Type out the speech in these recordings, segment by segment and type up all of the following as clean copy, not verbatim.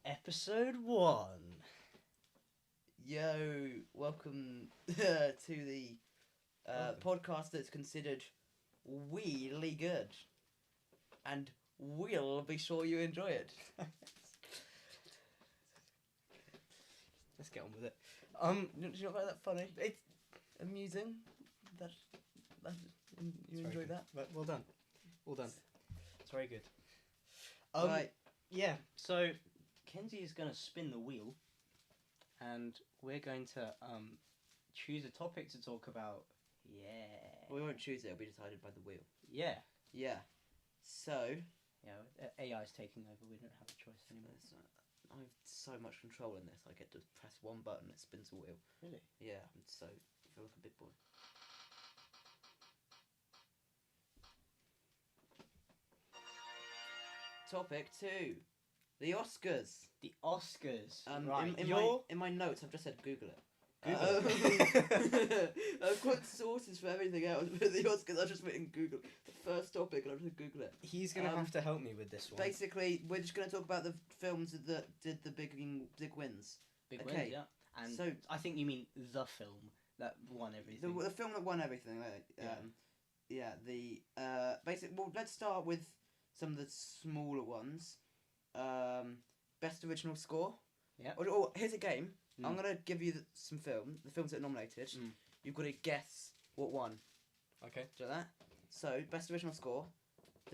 Episode 1. Yo, welcome to the podcast that's considered really good. And we'll be sure you enjoy it. Let's get on with it. Do you not find that funny? It's amusing. That you enjoyed that? Well done. Well done. It's very good. Right. Yeah, so Kenzie is going to spin the wheel and we're going to choose a topic to talk about. Yeah. We won't choose it, it'll be decided by the wheel. Yeah. Yeah. So... Yeah, AI is taking over, we don't have a choice anymore. I have so much control in this. I get to press one button, it spins a wheel. Really? Yeah, I feel like a big boy. Topic 2. The Oscars. The Oscars. Right. In my notes, I've just said Google it. I've got sources for everything else, but the Oscars, I've just written Google. The first topic, and I've just Google it. He's going to have to help me with this one. Basically, we're just going to talk about the films that did the big wins. Big wins, yeah. And so, I think you mean the film that won everything. The film that won everything. Well, let's start with some of the smaller ones. Best original score. Yeah. Here's a game. I'm gonna give you some the films that are nominated. You've got to guess what won. Okay. Do you know that? So, best original score.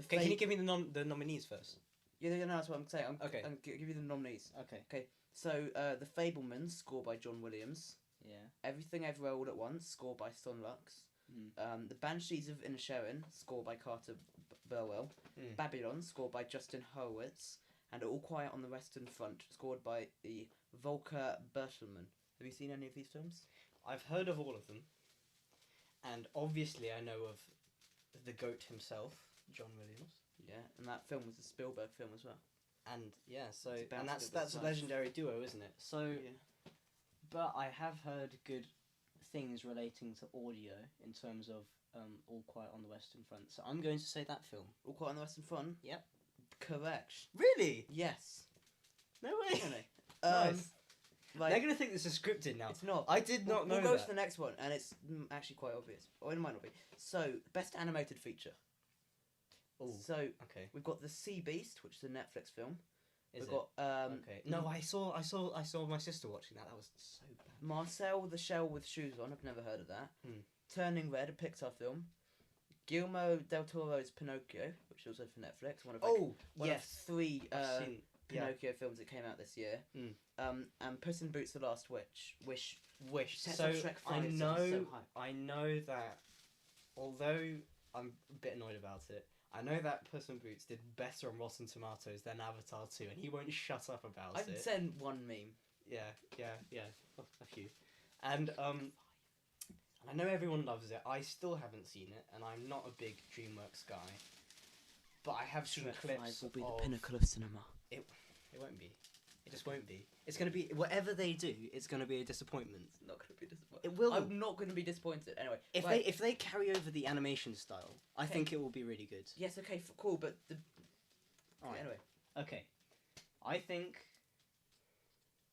Can you give me the nominees first? Yeah, no, that's what I'm saying. Okay. I'm give you the nominees. Okay. Okay. So, The Fabelmans, score by John Williams. Yeah. Everything Everywhere All at Once, score by Son Lux. The Banshees of Inisherin, score by Carter Burwell. Babylon, scored by Justin Hurwitz. And All Quiet on the Western Front, scored by the Volker Bertelmann. Have you seen any of these films? I've heard of all of them. And obviously I know of the GOAT himself, John Williams. Yeah, and that film was a Spielberg film as well. And yeah, that's a legendary duo, isn't it? So, yeah. But I have heard good things relating to audio in terms of All Quiet on the Western Front. So I'm going to say that film. All Quiet on the Western Front? Yep. Correct. Really? Yes. No way. Really? Nice. Like, they're going to think this is scripted now. It's not. I did not know We'll go that. to the next one, and it's actually quite obvious. Or it might not be. So, best animated feature. Ooh, so, okay. We've got The Sea Beast, which is a Netflix film. Is we've got okay. No, I saw my sister watching that. That was so bad. Marcel the Shell with Shoes On. I've never heard of that. Turning Red, a Pixar film. Guillermo del Toro's Pinocchio, which is also for Netflix. One of 3 Pinocchio films that came out this year. And Puss in Boots: The Last Wish. So I know that. Although I'm a bit annoyed about it, I know that Puss in Boots did better on Rotten Tomatoes than Avatar 2, and he won't shut up about it. I've sent one meme. Yeah, a few, and I know everyone loves it. I still haven't seen it, and I'm not a big DreamWorks guy. But I have seen clips. Will be the pinnacle of cinema. It won't be. It just won't be. It's going to be... Whatever they do, it's going to be a disappointment. It's not going to be disappointed. It will. I'm not going to be disappointed. Anyway. If they carry over the animation style, I think it will be really good. Yes, okay, cool, but... Alright. Anyway. Okay. I think...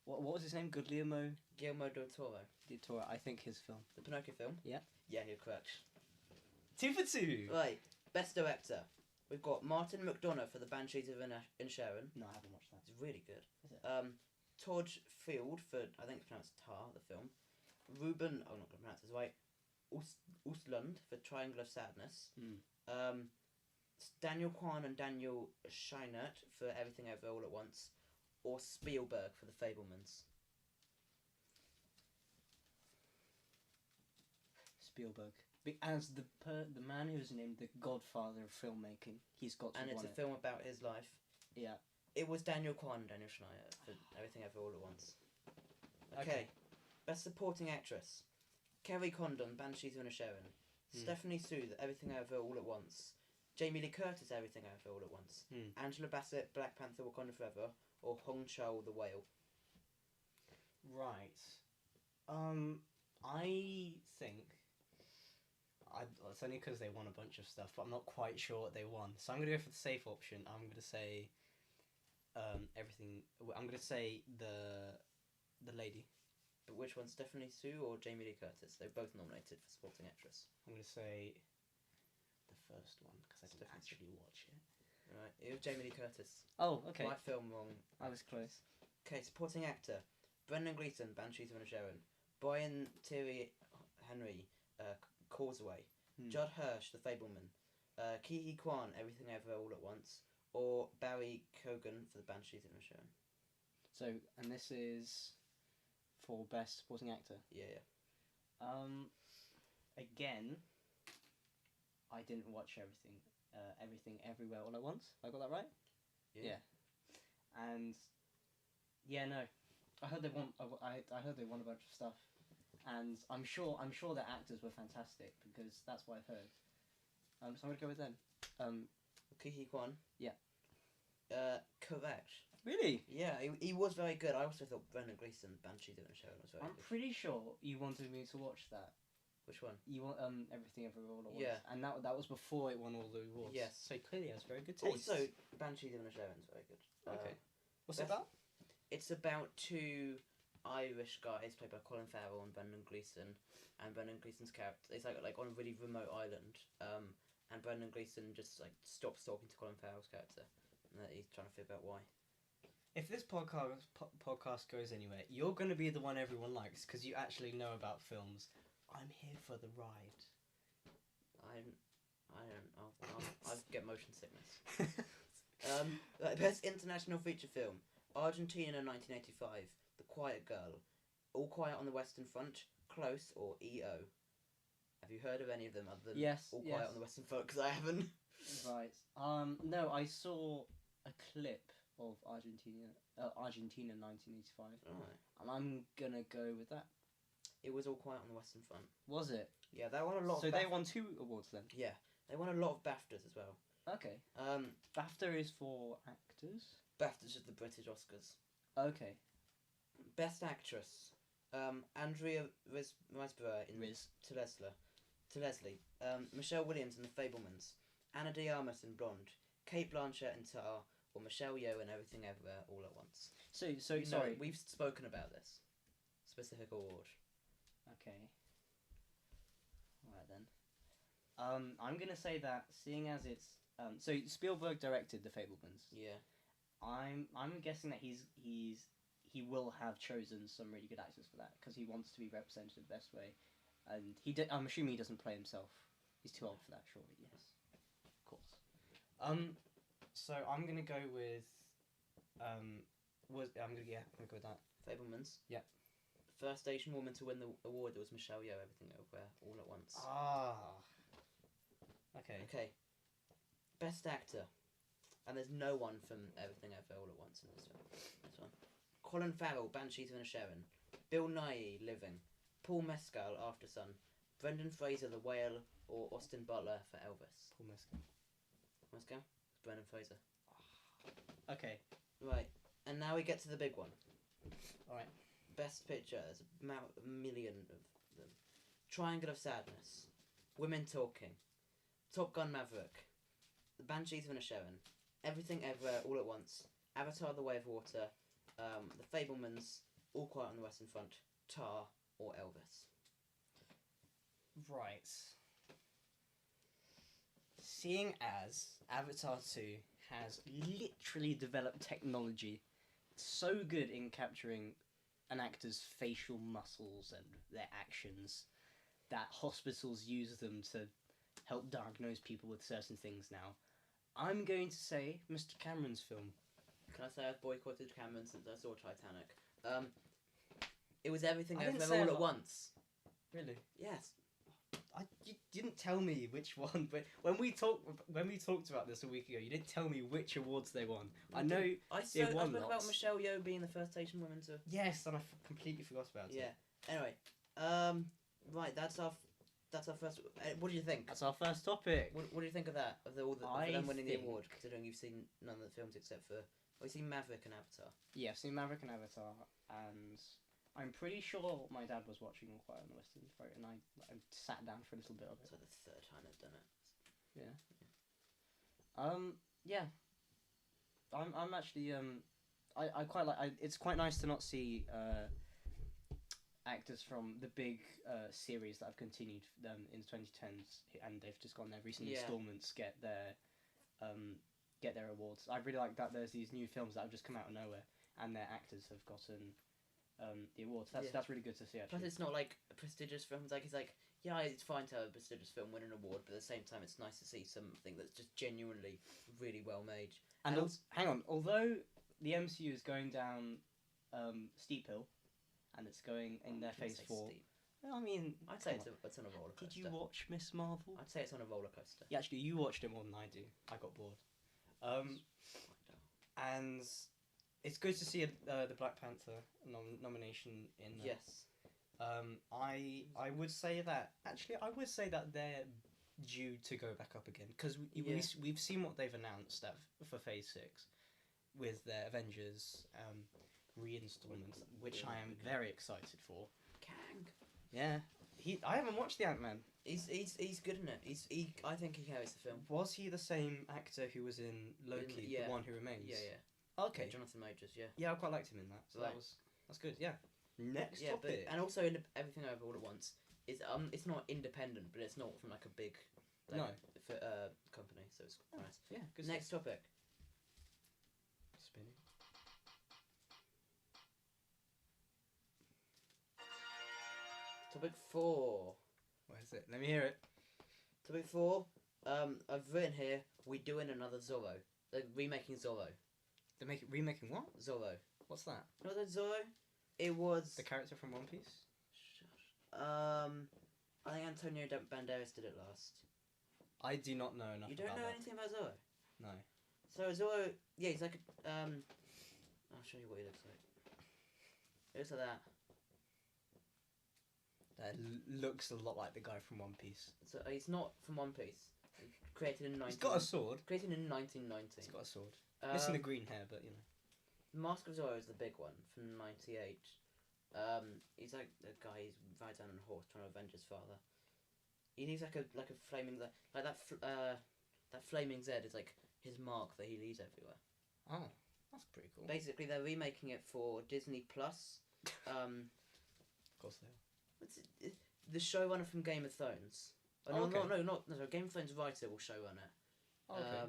What was his name? Guillermo del Toro. Del Toro. I think his film. The Pinocchio film? Yeah. Yeah, you're correct. 2 for 2! Right. Best director. We've got Martin McDonagh for The Banshees of Inisherin. No, I haven't watched that. It's really good. Is it? Todd Field for, I think it's pronounced Tar, the film. Ruben, I'm not going to pronounce this right. Östlund for Triangle of Sadness. Daniel Kwan and Daniel Scheinert for Everything Ever All at Once. Or Spielberg for The Fabelmans. Spielberg. As the man who's named the godfather of filmmaking, he's got to And it's a film about his life. Yeah. It was Daniel Kwan and Daniel Schneider for Everything Ever All at Once. Okay. Best Supporting Actress. Kerry Condon, Banshees of Inisherin. Stephanie Sue, Everything Ever All at Once. Jamie Lee Curtis, Everything Ever All at Once. Angela Bassett, Black Panther, Wakanda Forever. Or Hong Chau, The Whale. Right. I think... it's only because they won a bunch of stuff, but I'm not quite sure what they won. So I'm going to go for the safe option. I'm going to say everything. I'm gonna say the lady. But which one, Stephanie Sue or Jamie Lee Curtis? They're both nominated for supporting actress. I'm gonna say the first one because I didn't actually watch it. Right, it was Jamie Lee Curtis. Oh, okay. Right film, wrong. I was close. Okay, supporting actor: Brendan Gleeson, Banshees of Inisherin; Brian Thierry Henry, Causeway; Judd Hirsch, The Fableman; Ke Kwan, Everything Ever All at Once; or Barry Keoghan for The Banshees of Inisherin. So, and this is for best supporting actor. Yeah. Again, I didn't watch Everything Everywhere All at Once. I got that right? Yeah. And no, I heard they won. I heard they won a bunch of stuff, and I'm sure their actors were fantastic because that's what I've heard. So I'm gonna go with them. Ke Kwan. Yeah. Correct. Really? Yeah, he was very good. I also thought Brendan Gleeson, Banshees of Inisherin was very I'm good. pretty sure you wanted me to watch that. Which one? You want Everything Everywhere All at Once. Yeah. And that was before it won all the awards. Yes. So clearly has very good taste. Also, Banshees of Inisherin is very good. Okay. What's it about? It's about two Irish guys played by Colin Farrell and Brendan Gleeson, and Brendan Gleeson's character. It's like on a really remote island, and Brendan Gleeson just like stops talking to Colin Farrell's character, and he's trying to figure out why. If this podcast goes anywhere, you're going to be the one everyone likes because you actually know about films. I'm here for the ride. I'll get motion sickness. Best international feature film: Argentina 1985, The Quiet Girl, All Quiet on the Western Front, Close, or EO. Have you heard of any of them other than All Quiet on the Western Front? Because I haven't. Right. No, I saw a clip of Argentina 1985. Right. And I'm gonna go with that. It was All Quiet on the Western Front. Was it? Yeah, they won a lot. So they won 2 awards then. Yeah, they won a lot of BAFTAs as well. Okay. BAFTA is for actors. BAFTAs are the British Oscars. Okay. Best actress: Andrea Riseborough in To Leslie. Michelle Williams in The Fablemans. Ana de Armas in Blonde. Kate Blanchett in Tar. Or Michelle Yeoh in Everything Everywhere All at Once. So sorry. We've spoken about this specific award. Okay. Alright then. I'm gonna say that seeing as it's so Spielberg directed The Fablemans. Yeah. I'm guessing that he will have chosen some really good actors for that because he wants to be represented the best way, and I'm assuming he doesn't play himself. He's too old for that, surely. Yes. Of course. So I'm gonna go with I'm gonna go with that. Fablemans. Yeah. First Asian woman to win the award was Michelle Yeoh. Everything Everywhere All at Once. Ah. Okay. Okay. Best actor, and there's no one from Everything Everywhere All at Once in this one. This one. Colin Farrell, Banshees of Inisherin. Bill Nighy, Living. Paul Mescal, After Sun. Brendan Fraser, The Whale, or Austin Butler for Elvis. Paul Mescal. Mescal? It's Brendan Fraser. Okay. Right, and now we get to the big one. Alright. Best picture, there's a million of them. Triangle of Sadness. Women Talking. Top Gun Maverick. The Banshees of Inisherin. Everything Everywhere All at Once. Avatar: The Way of Water. The Fablemans. All Quiet on the Western Front. Tar or Elvis. Right. Seeing as Avatar 2 has literally developed technology so good in capturing an actor's facial muscles and their actions that hospitals use them to help diagnose people with certain things now, I'm going to say Mr. Cameron's film. Can I say I've boycotted Cameron since I saw Titanic? It was Everything I didn't Everywhere say All at Once. Really? Yes. You didn't tell me which one, but when we talked about this a week ago, you didn't tell me which awards they won. I know I they won spoke lots. about Michelle Yeoh being the first Asian woman to. Yes, and I completely forgot about it. Yeah. Anyway, right. That's our first. What do you think? That's our first topic. What do you think of that? Of them winning the award, considering you've seen none of the films except for. We've seen Maverick and Avatar. Yeah, I've seen Maverick and Avatar, and I'm pretty sure my dad was watching All Quiet on the Western Front, and I sat down for a little bit of it. It's like the third time I've done it. Yeah. Yeah. I'm actually I quite like. It's quite nice to not see actors from the big series that have continued in the 2010s, and they've just gone their recent installments get their awards. I really like that. There's these new films that have just come out of nowhere, and their actors have gotten the awards. That's really good to see. Actually, plus it's not like prestigious films. Like it's fine to have a prestigious film win an award, but at the same time, it's nice to see something that's just genuinely really well made. And hang on, although the MCU is going down steep hill, and it's going in their phase 4. Steep. I mean, I'd say it's on a roller coaster. Did you watch Miss Marvel? I'd say it's on a roller coaster. Yeah, actually, you watched it more than I do. I got bored. And it's good to see the Black Panther nomination in there. Yes. I would say that they're due to go back up again, because we've seen what they've announced for Phase 6 with their Avengers reinstallment, which I am very excited for. Kang. Yeah. I haven't watched the Ant-Man. He's good in it. I think he carries the film. Was he the same actor who was in Loki, the one who remains? Yeah. Okay. Jonathan Majors, yeah. Yeah, I quite liked him in that. So that's good. Yeah. Next topic. And also in Everything Over All at Once is it's not independent, but it's not from like a big company, so it's nice. Yeah. Good. Next topic. Spinning. Topic 4. Where is it? Let me hear it. Topic 4. I've written here. We're doing another Zorro. They're remaking Zorro. They're remaking what? Zorro. What's that? You know that Zorro? It was the character from One Piece. I think Antonio Banderas did it last. I do not know enough. You don't know anything about Zorro? No. So Zorro, yeah, he's like I'll show you what he looks like. It looks like that. That looks a lot like the guy from One Piece. So he's not from One Piece. Created in He's got a sword. Created in 1990. He's got a sword. Missing the green hair, but you know. Mask of Zorro is the big one from '98. He's like the guy. He's rides down on a horse trying to avenge his father. He needs like a flaming that flaming Z is like his mark that he leaves everywhere. Oh, that's pretty cool. Basically, they're remaking it for Disney Plus. Of course they are. What's it? The showrunner from Game of Thrones. Oh, okay. No. Game of Thrones writer will showrun it. Oh, okay.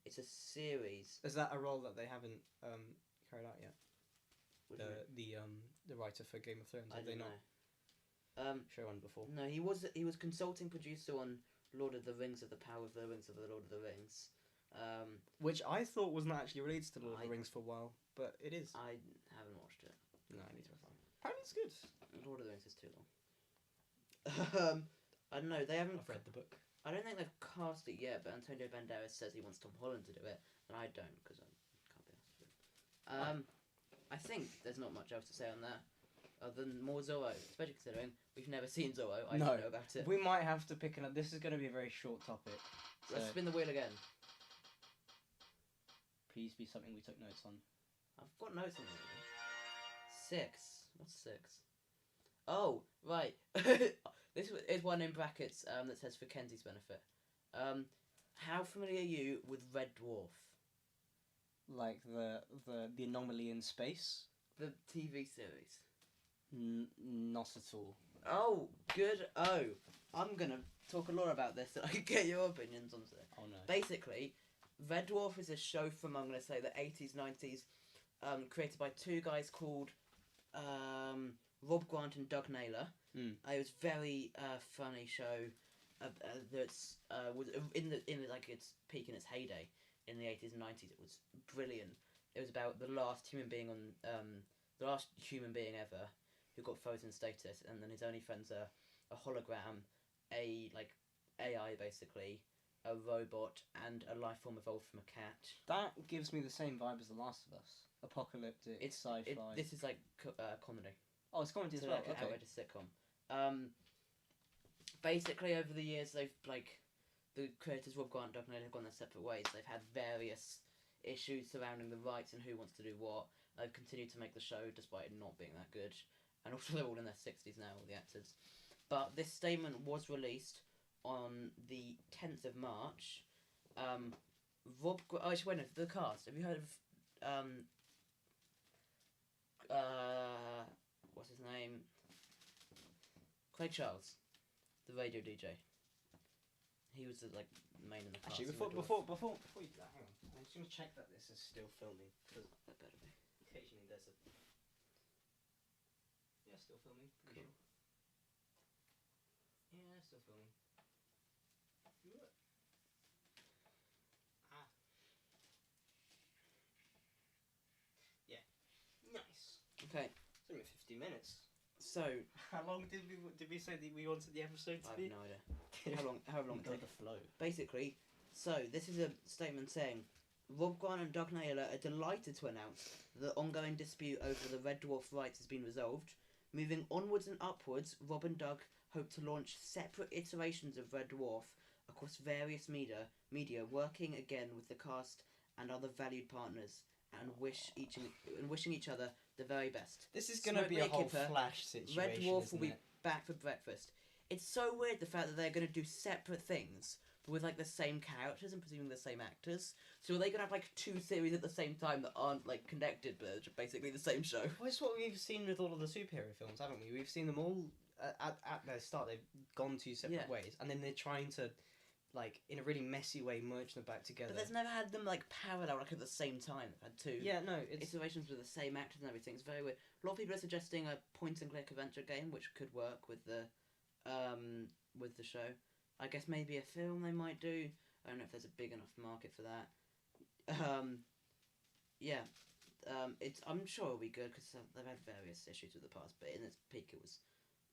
It's a series. Is that a role that they haven't carried out yet? The writer for Game of Thrones. I don't know. Show on before. No, he was consulting producer on Lord of the Rings of the Power of the Rings of the Lord of the Rings. Which I thought was not actually released to Lord of the Rings for a while, but it is. I haven't watched it. No, I need to find. Apparently it's good. Lord of the Rings is too long. I don't know. They haven't. I've read the book. I don't think they've cast it yet, but Antonio Banderas says he wants Tom Holland to do it, and I don't because I can't be asked to. I think there's not much else to say on that, other than more Zorro, especially considering we've never seen Zorro. I don't know about it. We might have to pick another. This is going to be a very short topic. So Let's spin the wheel again. Please be something we took notes on. I've got notes on it. 6. What's 6? Oh, right. This is one in brackets that says for Kenzie's benefit. How familiar are you with Red Dwarf? Like the anomaly in space? The TV series. Not at all. Oh, good. Oh, I'm gonna talk a lot about this so I can get your opinions on it. Oh no. Basically, Red Dwarf is a show from, I'm gonna say, the 80s, 90s, created by two guys called Rob Grant and Doug Naylor. It was very funny show. That's was in like its peak in its heyday in the 80s and 90s. It was brilliant. It was about the last human being ever who got frozen status, and then his only friends are a hologram, a like AI basically, a robot, and a life form evolved from a cat. That gives me the same vibe as The Last of Us. Apocalyptic, sci-fi. This is like comedy. Oh, it's comedy as well. Like an outrageous sitcom. Basically, over the years, they've the creators Rob Grant and Doug Naylor have gone their separate ways. They've had various issues surrounding the rights and who wants to do what. They've continued to make the show despite it not being that good, and also they're all in their 60s now, all the actors. But this statement was released on the 10th of March. The cast. Have you heard of what's his name? Craig Charles, the radio DJ. He was the main in the cast. Actually, before you do that, hang on. I'm just gonna check that this is still filming because That better be. occasionally there's a. Yeah, still filming. Pretty Cool. sure. Yeah, still filming. Ah. Yeah. Nice. Okay. It's only 15 minutes. So How long did we say that we wanted the episode to I have be? no idea. However long it Go with takes. the flow. Basically, so this is a statement saying Rob Grant and Doug Naylor are delighted to announce that the ongoing dispute over the Red Dwarf rights has been resolved. Moving onwards and upwards, Rob and Doug hope to launch separate iterations of Red Dwarf across various media, working again with the cast and other valued partners, and wishing each other the very best. This is gonna be a whole Kipper, Flash situation. Red Dwarf will isn't be it? back for breakfast. It's so weird the fact that they're going to do separate things, but with the same characters and presumably the same actors. So are they going to have two series at the same time that aren't connected, but are basically the same show? Well, it's what we've seen with all of the superhero films, haven't we? We've seen them all at their start. They've gone two separate ways, and then they're trying to, in a really messy way, merge them back together. But there's never had them parallel at the same time. They've had two. Yeah, no, it's Iterations with the same actors and everything. It's very weird. A lot of people are suggesting a point-and-click adventure game, which could work with the show. I guess maybe a film they might do. I don't know if there's a big enough market for that. I'm sure it'll be good because they've had various issues with the past, but in its peak it was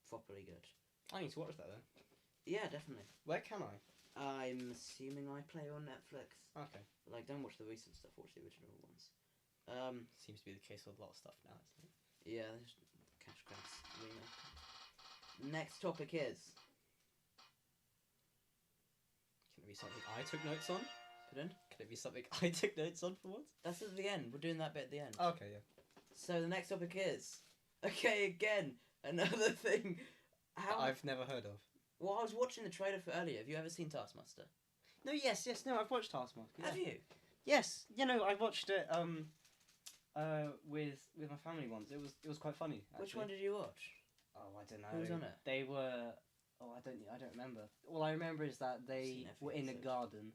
properly good. I need to watch that then. Yeah, definitely. Where can I? I'm assuming I play on Netflix. Okay. Don't watch the recent stuff, watch the original ones. Seems to be the case with a lot of stuff now, isn't it? Yeah, there's cash grabs remake. Next topic is... Can it be something I took notes on? Pardon? Can it be something I took notes on for once? That's at the end. We're doing that bit at the end. Okay, yeah. So the next topic is... Okay, again, another thing. I've never heard of. Well, I was watching the trailer for earlier. Have you ever seen Taskmaster? No, yes, no, I've watched Taskmaster. Yeah. Have you? Yes, I watched it with my family once. It was quite funny. Actually. Which one did you watch? Oh, I don't know. Who was on it? They were. Oh, I don't remember. All I remember is that they were in a garden,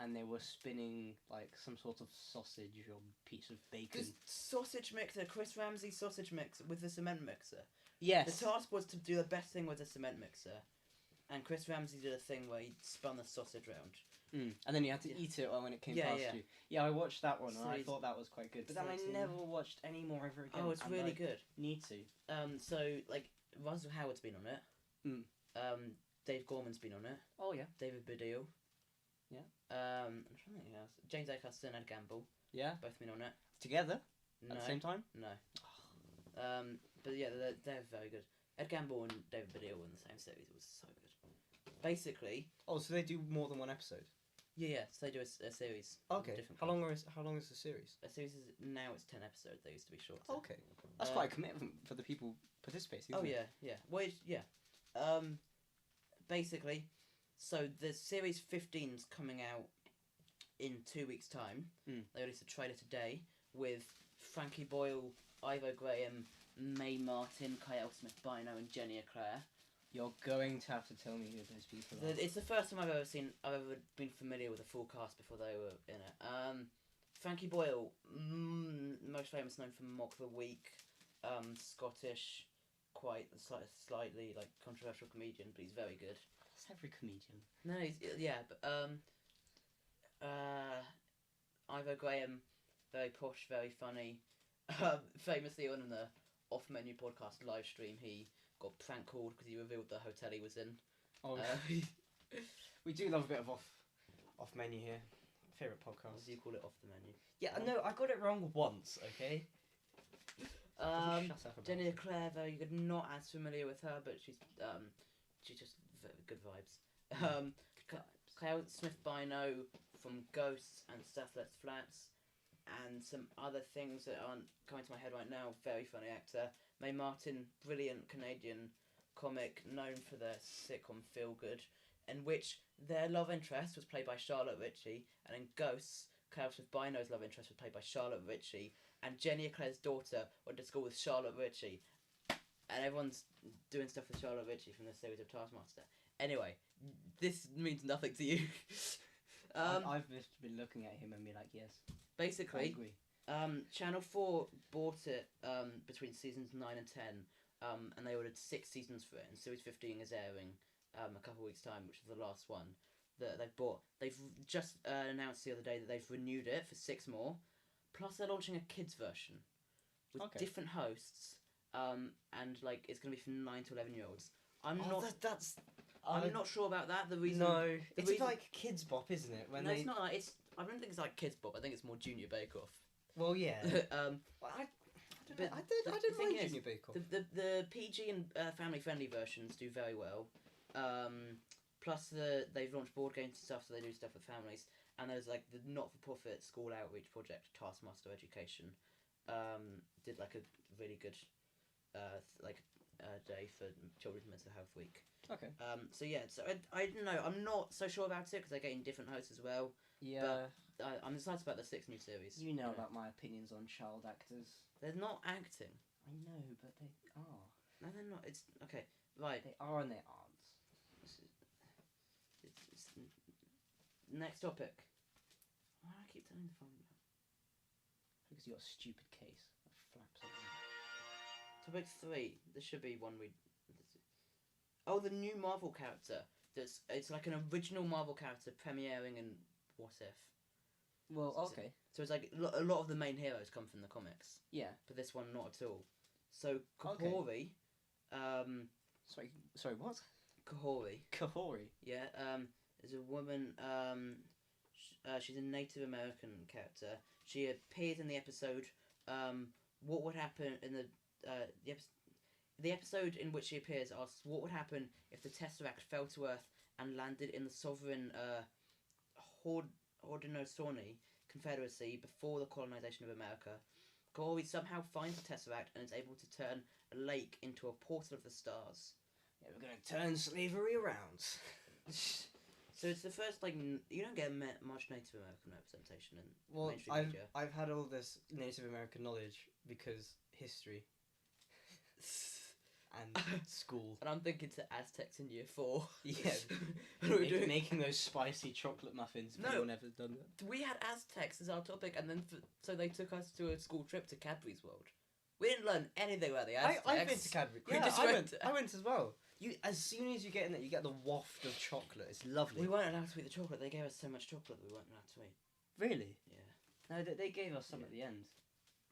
and they were spinning some sort of sausage or piece of bacon. This sausage mixer, Chris Ramsey's sausage mixer with the cement mixer. Yes. The task was to do the best thing with the cement mixer, and Chris Ramsey did a thing where he spun the sausage round. And then you had to eat it when it came past you. Yeah, I watched that one, and I thought that was quite good. But then I never watched any more ever again. Oh, it's really good. Need to. So Russell Howard's been on it. Dave Gorman's been on it. Oh yeah. David Baddiel. Yeah. I'm trying to think who else. James A. Custon and Ed Gamble. Yeah. Both been on it. Together? No. At the same time? No. But yeah, they're very good. Ed Gamble and David Baddiel in the same series. It was so good. Basically. Oh, so they do more than one episode? Yeah. So they do a series. Okay. How long is the series? A series is now it's 10 episodes. They used to be shorter. Okay. That's quite a commitment for the people participating. Oh yeah, yeah. Well, yeah. Basically, so the series 15's coming out in 2 weeks' time. They released a trailer today with Frankie Boyle, Ivo Graham, Mae Martin, Kyle Smith-Bino, and Jenny Eclair. You're going to have to tell me who those people are. It's the first time I've ever been familiar with the full cast before they were in it. Frankie Boyle, most famous, known for Mock the Week, Scottish, quite slightly controversial comedian, but he's very good. That's every comedian. No, but Ivo Graham, very posh, very funny. Famously on the Off Menu podcast live stream, he got prank called because he revealed the hotel he was in. Oh, we do love a bit of off menu here. Favorite podcast. As you call it, Off the Menu. Yeah, no, I got it wrong once. Okay. Jenny Eclair, very good. Not as familiar with her, but she's just very good vibes. Kyle Smith-Bino from Ghosts and Stuff That's Flats, and some other things that aren't coming to my head right now. Very funny actor. Mae Martin, brilliant Canadian comic, known for their sitcom Feel Good, in which their love interest was played by Charlotte Ritchie, and in Ghosts, Kyle Smith-Bino's love interest was played by Charlotte Ritchie, and Jenny Eclair's daughter went to school with Charlotte Ritchie, and everyone's doing stuff with Charlotte Ritchie from the series of Taskmaster. Anyway, this means nothing to you. I've just been looking at him and be like, yes. Basically, I agree. Channel 4 bought it between seasons 9 and 10, and they ordered 6 seasons for it, and Series 15 is airing a couple of weeks' time, which is the last one that they've bought. They've just announced the other day that they've renewed it for 6 more, plus they're launching a kids version with different hosts, and like it's going to be for 9 to 11-year-olds. I'm not sure about that. The reason it's like Kids Bop, isn't it? It's not. I don't think it's like Kids Bop. I think it's more Junior Bake Off. Well, yeah. I don't mind Junior Bake Off. The PG and family friendly versions do very well. Plus they've launched board games and stuff, so they do stuff with families. And there's like the not for profit school outreach project, Taskmaster Education, did like a really good day for Children's Mental Health Week. Okay. So yeah, so I don't know. I'm not so sure about it because they're getting different hosts as well. Yeah. But I'm excited about the 6 new series. You know about my opinions on child actors. They're not acting. I know, but they are. No, they're not. It's okay. Right. They are and they aren't. It's next topic. Why do I keep telling the phone? Because you got a stupid case that flaps around. Topic 3. This should be one we. Oh, the new Marvel character. It's like an original Marvel character premiering in What If. Well, okay. So it's like a lot of the main heroes come from the comics. Yeah. But this one not at all. So Kahori. Sorry. What? Kahori. Yeah. Is a woman. She's a Native American character. She appears in the episode. What would happen in the episode in which she appears asks what would happen if the Tesseract fell to Earth and landed in the sovereign Haudenosaunee Confederacy before the colonization of America. Kahori somehow finds the Tesseract and is able to turn a lake into a portal of the stars. Yeah, we're going to turn slavery around. So it's the first, like, you don't get much Native American representation in mainstream media. I've had all this Native American knowledge because history. And school. And I'm thinking to Aztecs in year 4. Yeah. Making those spicy chocolate muffins. No one ever done that. We had Aztecs as our topic, and then so they took us to a school trip to Cadbury's World. We didn't learn anything about the Aztecs. I've been to Cadbury. I went as well. As soon as you get in there, you get the waft of chocolate. It's lovely. We weren't allowed to eat the chocolate. They gave us so much chocolate that we weren't allowed to eat. Really? Yeah. No, they gave us some at the end.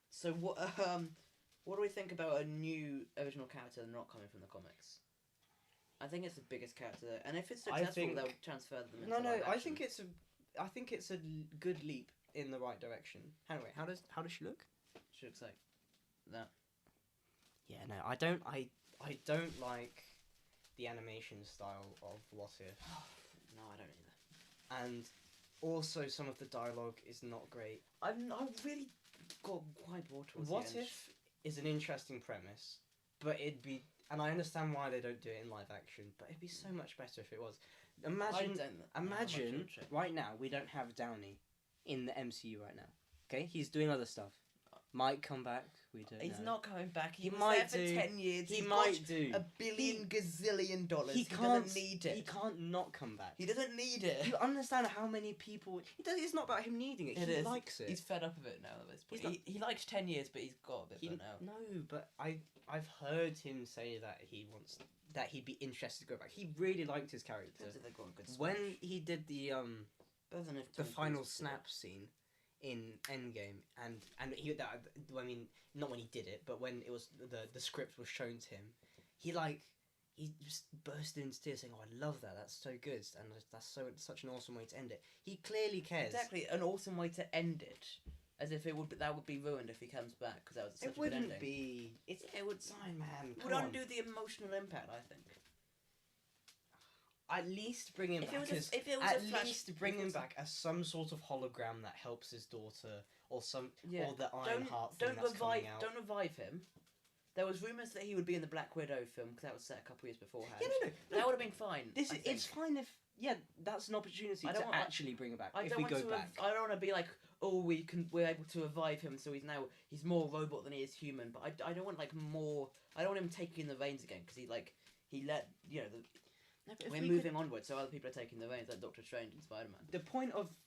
So what do we think about a new original character not coming from the comics? I think it's the biggest character there, and if it's successful, they'll transfer them into live action. I think it's a good leap in the right direction. Anyway, how does she look? She looks like that. Yeah, no, I don't like the animation style of What If. No, I don't either. And also some of the dialogue is not great. I really got quite bored towards What the end. If is an interesting premise, but and I understand why they don't do it in live action, but it'd be so much better if it was. Imagine right now we don't have Downey in the MCU right now. Okay, he's doing other stuff. Might come back. We don't know. He's not coming back. He was might there for 10 years. He might do. $1 billion gazillion dollars. He doesn't need it. He can't not come back. He doesn't need it. You understand how many people? It's not about him needing it. He likes it. He's fed up of it now. At this point. He liked 10 years, but he's got a bit burnt out. No, but I've heard him say that he'd be interested to go back. He really liked his character. When he did the final snap scene in Endgame, and not when he did it, but when it was the script was shown to him, he just burst into tears saying, "Oh, I love that. That's so good, and that's such an awesome way to end it." He clearly cares. Exactly, an awesome way to end it, as if that would be ruined if he comes back because that was such a good ending. It wouldn't be. It would sign, man. It would undo the emotional impact, I think. At least bring him bring him back as some sort of hologram that helps his daughter, or the Ironheart thing that's coming out. Don't revive him. There was rumours that he would be in the Black Widow film because that was set a couple years beforehand. Yeah, no. That would have been fine. It's fine if that's an opportunity to actually bring him back. If we go back, I don't want to be like, we're able to revive him, so he's more robot than he is human. But I don't want like more. I don't want him taking the reins again because he let No, but if we're we moving onward, so other people are taking the reins, like Doctor Strange and Spider-Man. But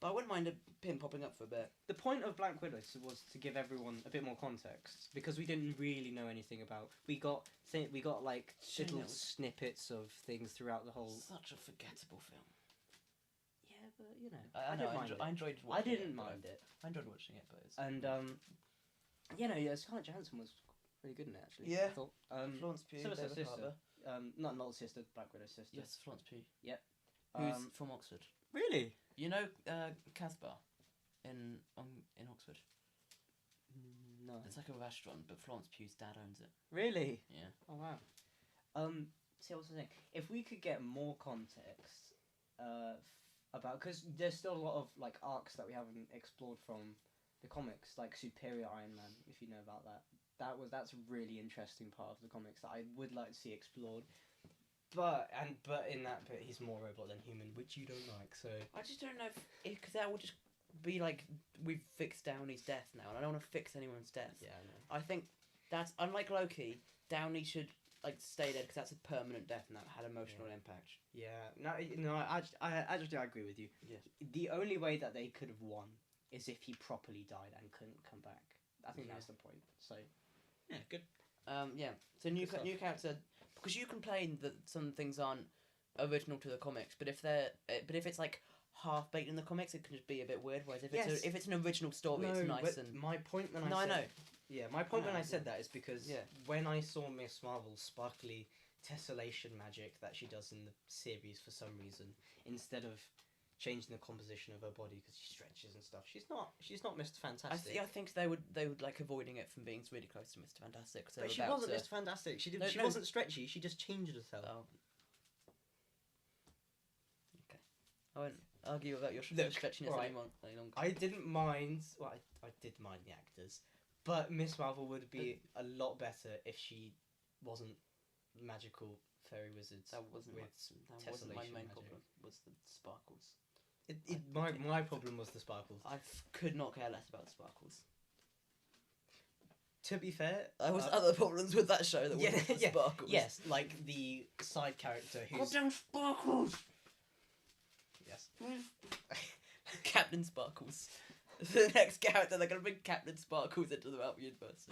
I wouldn't mind him popping up for a bit. The point of Black Widow was to give everyone a bit more context because we didn't really know anything about. We got like little snippets of things throughout the whole. Such a forgettable film. Yeah, but you know, I enjoyed. I didn't mind it. I enjoyed watching it, but it's Scarlett Johansson was really good in it actually. Yeah. I thought. Florence Pugh, so was her David sister. Harbour. Not sister, Black Widow's sister. Yes, Florence Pugh. Yep. Who's from Oxford? Really? You know, Casbah, in Oxford. No. It's like a restaurant, but Florence Pugh's dad owns it. Really? Yeah. Oh wow. See, I was saying, if we could get more context, about, because there's still a lot of like arcs that we haven't explored from the comics, like Superior Iron Man, if you know about that. That's a really interesting part of the comics that I would like to see explored. But in that bit he's more robot than human, which you don't like. So I just don't know if because that would just be like we've fixed Downey's death now, and I don't want to fix anyone's death. yeah, I know. I think that's unlike Loki. Downey should like stay dead because that's a permanent death and that had emotional impact. Yeah, no, I actually I agree with you. Yes. The only way that they could have won is if he properly died and couldn't come back. I think that's the point. So yeah, good. Yeah. So new character, because you complain that some things aren't original to the comics, but if it's like half baked in the comics, it can just be a bit weird. Whereas if it's an original story, it's nice and. My point when I know. Yeah, my point when I said that is because when I saw Miss Marvel's sparkly tessellation magic that she does in the series for some reason, instead of changing the composition of her body because she stretches and stuff, she's not Mr. Fantastic. I think they would like avoiding it from being really close to Mr. Fantastic. But she wasn't Mr. Fantastic. She wasn't stretchy. She just changed herself. Oh. Okay, I won't argue about your stretchiness any longer. I didn't mind. Well, I did mind the actors, but Miss Marvel would be a lot better if she wasn't magical fairy wizards. That wasn't my main problem. Was the sparkles. My problem was the sparkles. I could not care less about the sparkles. To be fair, there was other problems with that show that wasn't the sparkles. Yes, like the side character who's goddamn sparkles. Yes. Captain Sparkles. The next character, they're gonna bring Captain Sparkles into the Marvel universe.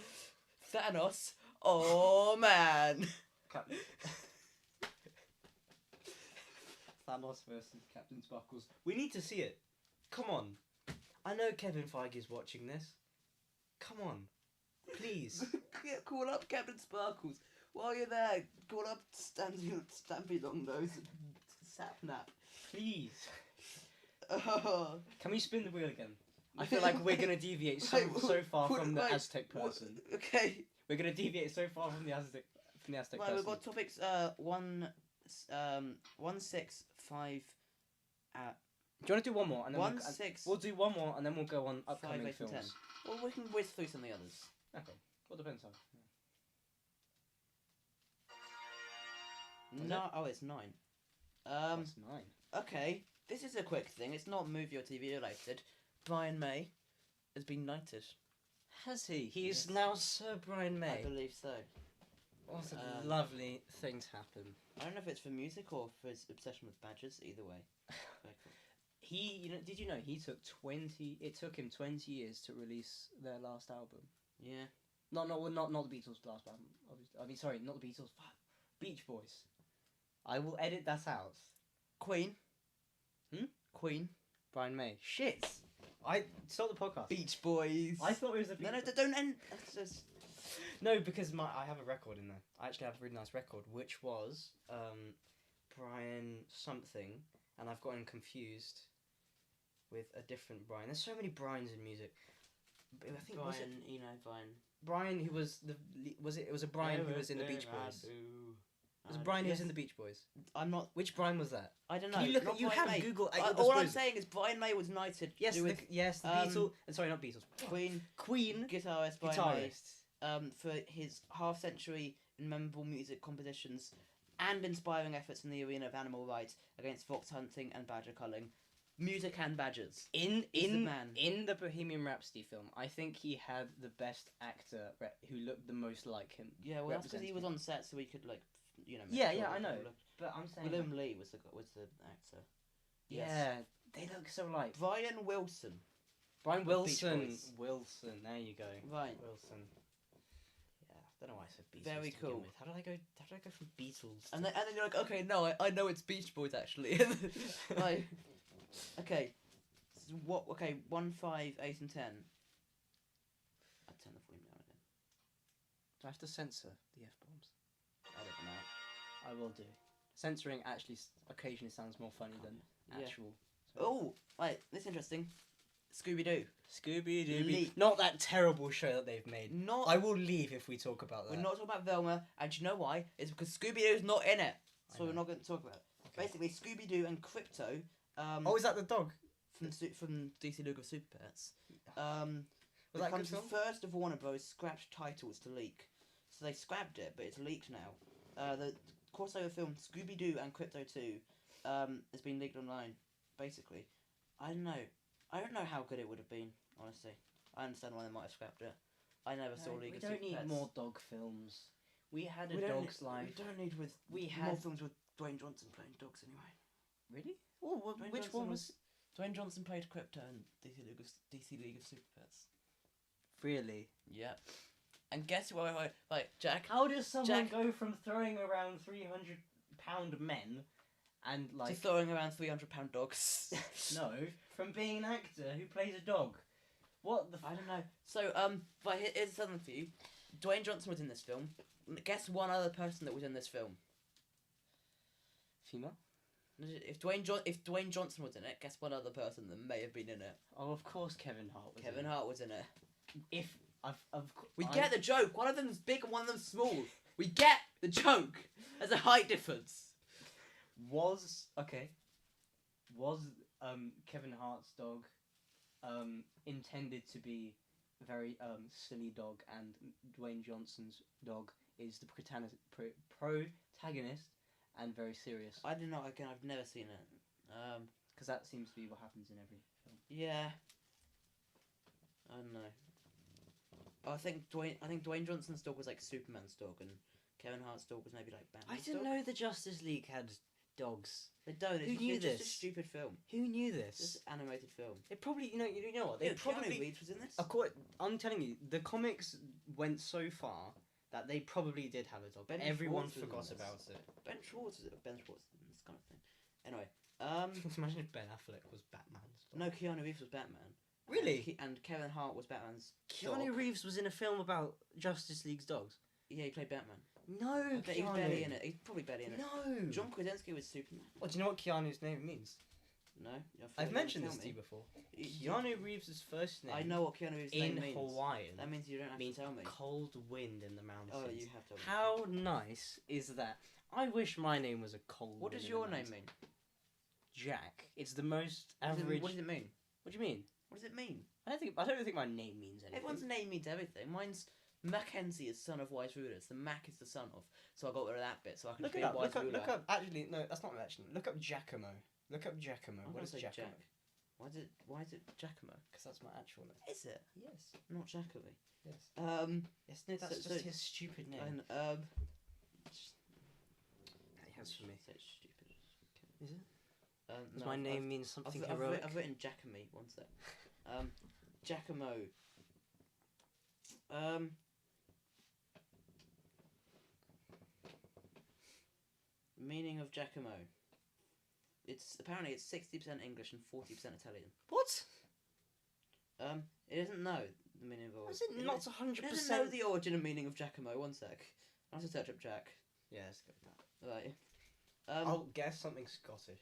Thanos. Oh man. Captain. Thanos versus Captain Sparkles. We need to see it. Come on. I know Kevin Feige's watching this. Come on. Please. Call up Captain Sparkles. While you're there, call up Stampy Longnose and Sapnap. Please. Oh. Can we spin the wheel again? I feel like we're going to deviate so far from the Aztec person. Okay. We're going to deviate so far from the Aztec person. We've got topics 165. Do you want to do one more? And then we'll do one more and then we'll go on upcoming 5, 8, films. 10. Well, we can whiz through some of the others. Okay. Well, depends on. No, it's 9. That's 9. Okay, this is a quick thing. It's not movie or TV related. Brian May has been knighted. Has he? He is now Sir Brian May. I believe so. What a lovely thing to happen. I don't know if it's for music or for his obsession with badgers. Either way. Very cool. Did you know it took him 20 years to release their last album? Yeah. Not the Beatles' last album. Obviously. I mean, sorry, not the Beatles. Beach Boys. I will edit that out. Queen. Queen. Brian May. Shit. I stop the podcast. Beach Boys. I thought it was a Beach No, don't end. No, because I have a record in there. I actually have a really nice record, which was Brian something, and I've gotten confused with a different Brian. There's so many Brians in music. I think Brian who was it was a Brian who was in the Beach Boys. It was a Brian who was in the Beach Boys. I'm not. Which Brian was that? I don't know. You have May. Google. All I'm saying is Brian May was knighted. Yes, the Beatles. Sorry, not Beatles. Queen. Guitarist Brian May. For his half-century and memorable music compositions and inspiring efforts in the arena of animal rights against fox hunting and badger culling. music and badgers. In He's the man. in the Bohemian Rhapsody film, I think he had the best actor who looked the most like him. Yeah, well, that's because he was on set, so he could make Yeah, sure I he know. looked- But I'm saying William Lee was the actor. Yes. yeah, they look so alike. Brian Wilson. Brian The Beach Wilson. Boys. Wilson. There you go. Right. Wilson. Yeah, I don't know why I said Beatles. Very to begin cool. with. How did I go from Beatles? And then you're like, okay, no, I know it's Beach Boys actually. Like, okay, so what? Okay, 1, 5, 8, and 10. I'll turn the volume down again. Do I have to censor the F-bombs? I don't know. I will do. Censoring actually occasionally sounds more funny than Yeah. actual. Oh, right, this is interesting. Scooby-Doo. Scooby-Doo. Leak. Not that terrible show that they've made. Not. I will leave if we talk about that. We're not talking about Velma, and do you know why? It's because Scooby-Doo's not in it, I so we're know. not going to talk about it. Okay. Basically, Scooby-Doo and Crypto. Oh, is that the dog? From DC League of Super Pets. Was that a good becomes the film? first of Warner Bros. Scrapped titles to leak. So they scrapped it, but it's leaked now. The crossover film Scooby Doo and Crypto 2 has been leaked online. Basically, I don't know how good it would have been. Honestly, I understand why they might have scrapped it. I never saw League We of don't Super need Pets. more dog films. We had a We don't dog's need, life. We don't need We more had films with Dwayne Johnson playing dogs anyway. really. Oh, Dwayne which Johnson one was Dwayne Johnson played Crypto in DC League of Super Pets. really? Yep. And guess what? Like Jack. How does someone Jack- go from throwing around 300-pound men and To like throwing around 300-pound dogs. no from being an actor who plays a dog? What the? I don't know. So, but here's something for you. Dwayne Johnson was in this film. Guess one other person that was in this film. Female? If Dwayne Johnson was in it, guess one other person that may have been in it. Oh, of course, Kevin Hart was. Kevin in it. Hart was in it. If We get the joke. One of them's big and one of them's small. We get the joke. There's a height difference. Was Kevin Hart's dog intended to be a very silly dog, and Dwayne Johnson's dog is the protagonist and very serious? I don't know. Again, I've never seen it. Because that seems to be what happens in every film. Yeah. I don't know. I think Dwayne Johnson's dog was like Superman's dog, and Kevin Hart's dog was maybe like I Batman's didn't dog. know the Justice League had dogs. They don't. It's Who just, knew it's just a this? stupid film. Who knew It's this? an animated film. They probably, you know what? They Yeah, Keanu probably. Reeves was in this. I'm telling you, the comics went so far that they probably did have a dog. Ben Everyone Schwartz was in forgot this. about it. Ben Schwartz is Ben Schwartz in this kind of thing. Anyway, Imagine if Ben Affleck was Batman's dog. no, Keanu Reeves was Batman. Really? And Kevin Hart was Batman's Keanu dog. Reeves was in a film about Justice League's dogs. Yeah, he played Batman. No, I bet he was barely in it. He's probably barely in it. No. John Krasinski was Superman. Well, do you know what Keanu's name means? No, I've mentioned this to you before. Keanu Reeves' first name I know what Keanu Reeves' name in means. Hawaiian That means you don't have means to tell me. cold wind in the mountains. Oh, you have to. How nice is that? I wish my name was a cold What wind does in the your name mountains. mean? Jack. It's the most What average. does it mean? What do you mean? What does it mean? I don't think my name means anything. Everyone's name means everything. Mine's Mackenzie is son of wise rulers. The Mac is the son of. So I got rid of that bit so I can Look be it a up. wise ruler. Look up. Actually, no, that's not mentioned. Look up Giacomo. Look up Giacomo. I'm What gonna is say Giacomo? Jack. Why is it Giacomo? Because that's my actual name. Is it? Yes. Not Jacoby. Yes. Yes. No, that's So- just so- his stupid name. And That he has for me. Say it's stupid. Is it? Does No, my I've- name means I've, something I've, heroic? I've written Giacomy. One sec. Giacomo. Meaning of Giacomo. It's apparently it's 60% English and 40% Italian. What? It doesn't know the meaning of. Is it not It doesn't know 100%? the origin and meaning of Giacomo. One sec. I have to search up Jack. Yeah, let's go with that. Right. I'll guess something Scottish.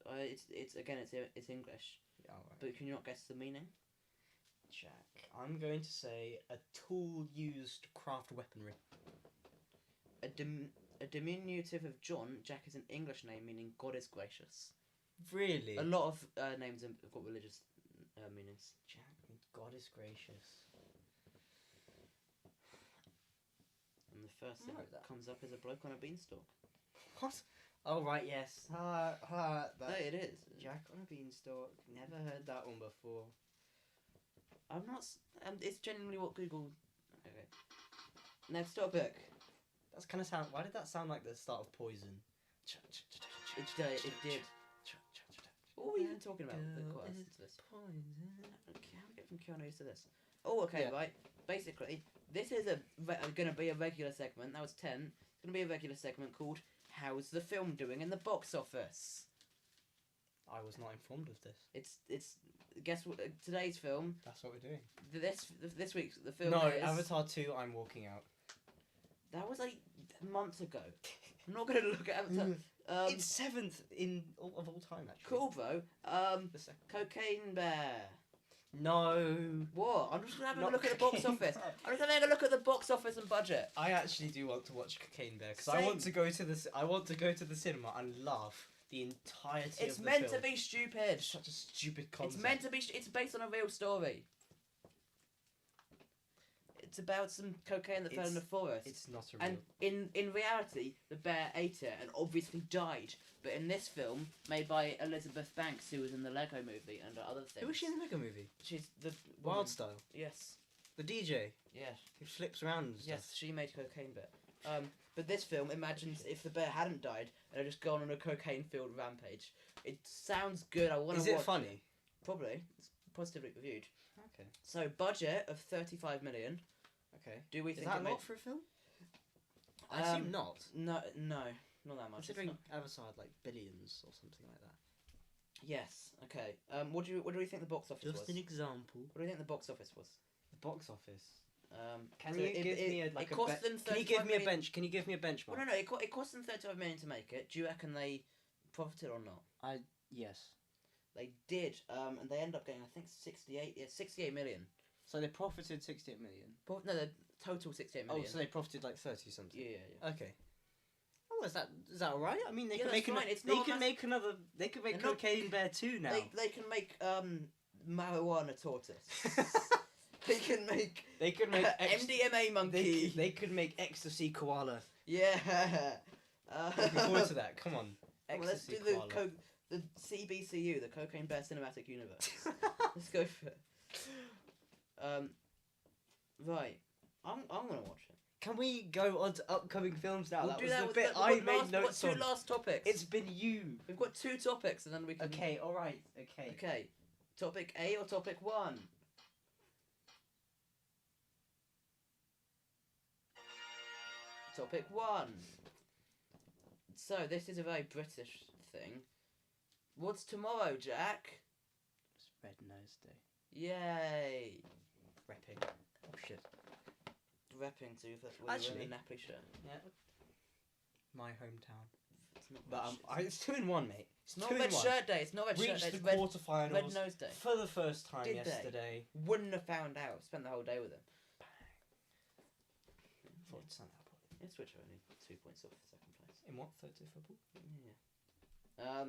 It's English. Yeah, alright. But can you not guess the meaning? Jack. I'm going to say a tool used to craft weaponry. A diminutive of John, Jack is an English name meaning God is gracious. Really? A lot of names have got religious meanings. Jack means God is gracious. And the first thing I wrote that that. comes up is a bloke on a beanstalk. What? Oh right, yes. No, it is. Jack on a Beanstalk. Never heard that one before. I'm not. It's genuinely what Google. Okay. Next topic. That's kind of sound. Why did that sound like the start of Poison? It did. What were we even talking about? The chorus to this. Poison. Okay, how do we get from Keanu to this? Oh, okay, Yeah. right. Basically, this is going to be a regular segment. That was 10. It's going to be a regular segment called "How's the Film Doing in the Box Office?" I was not informed of this. It's guess what? Today's film. That's what we're doing. This week's the film. No, is, Avatar 2. I'm walking out. That was like months ago. I'm not going to look at Avatar. It's 7th of all time, actually. Cool, bro. The second. Cocaine Bear. No. What? I'm just having a Not look at the box Cocaine office. Bear. I'm just having a look at the box office and budget. I actually do want to watch Cocaine Bear because I Same. want to go to the. I want to go to the cinema and laugh the entirety It's of the meant film. to be stupid. It's such a stupid concept. It's meant to be. It's based on a real story. It's about some cocaine that fell in the forest. It's not a real. And in reality, the bear ate it and obviously died. But in this film, made by Elizabeth Banks, who was in the Lego Movie and other things. Who was she in the Lego Movie? She's the Wild woman. Style. Yes. The DJ Yes. who flips around and stuff. Yes, she made Cocaine Bear. But this film imagines if the bear hadn't died and had just gone on a cocaine-filled rampage. It sounds good. I want to Is watch. it funny? Probably. It's positively reviewed. Okay. So budget of 35 million. Okay. Do we Is think that it a made? lot for a film? I assume not. No, not that much. It's Considering not- Avatar had like billions or something like that. Yes. Okay. What do we think the box office was? Just an example. What do you think the box office was? The box office. Can Can you give me a it cost them 35 Can you give me a million. bench? Can you give me a benchmark? Well, no. It cost them 35 million to make it. Do you reckon they profited or not? Yes. They did. And they ended up getting I think 68 million. So they profited 68 million. No, the total 68 million. Oh, so they profited like 30 something. Yeah. Okay. Oh, is that alright? I mean, they Yeah, could that's make fine. It's they not could mass- make another. They could make They're not- Cocaine Bear 2 now. They can make marijuana tortoise. They can make They could make MDMA monkey. They could make ecstasy koala. Yeah. Looking forward to that. Come on, Well, let's ecstasy do koala. the CBCU, the Cocaine Bear Cinematic Universe. Let's go for it. Right. I'm gonna watch it. Can we go on to upcoming films now? We'll that do was that the with bit the, I we've got made last, we've got notes two on. last topics. It's been you. We've got 2 topics, and then we can. Okay, all right. Okay. Okay. Topic A or topic 1? Topic 1. So this is a very British thing. What's tomorrow, Jack? It's Red Nose Day. Yay! Repping. Oh shit. Repping to that's where you're Actually- in a nappy shirt. Yeah. My hometown. It's not But red it's 2 in 1, mate. It's not red shirt day. It's not red shirt Reached day. the It's red, quarterfinals red nose day. for the first time Did they? yesterday. Wouldn't have found out. Spent the whole day with him. Thought it'd sound out probably. Yeah, Switch are only 2 points off second place. In what? Third to football? Yeah.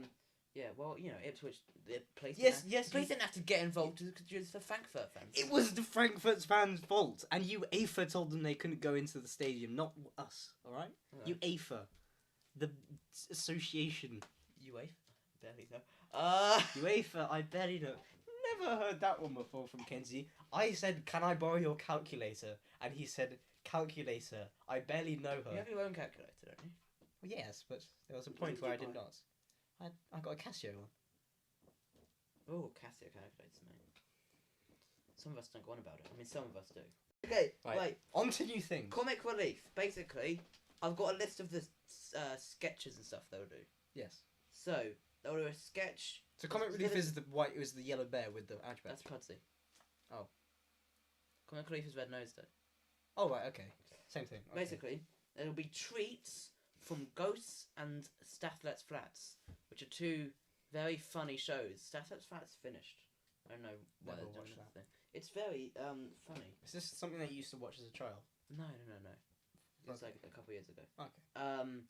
Yeah. Well, you know, Ipswich. The police. Yes, didn't have, yes, Police you- didn't have to get involved because it's the Frankfurt fans. It was the Frankfurt fans' fault, and UEFA told them they couldn't go into the stadium, not us. All right? Alright. UEFA, the association. UEFA. Barely know. UEFA, I barely know. Never heard that one before from Kenzie. I said, "Can I borrow your calculator?" And he said, "Calculator." I barely know her. You have your own calculator, don't you? Well, yes, but there was a What point did where you I did buy? not. I got a Casio one. Oh, Casio calculators, mate. Some of us don't go on about it. I mean, some of us do. Okay, right. On to new things. Comic relief. Basically, I've got a list of the sketches and stuff they'll do. Yes. So they'll do a sketch. So Comic Relief is the white. It was the yellow bear with the Ouch That's badge. Pudsey. Oh. Comic relief is Red Nose Day. Oh right, okay. Same thing. Okay. Basically, there'll be treats from Ghosts and Stathlet's Flats, which are 2 very funny shows. Stathlet's Flats finished. I don't know why Never they're doing watched that that. thing. It's very funny. Is this something that you used to watch as a child? No. It was Okay. like a couple years ago. Okay.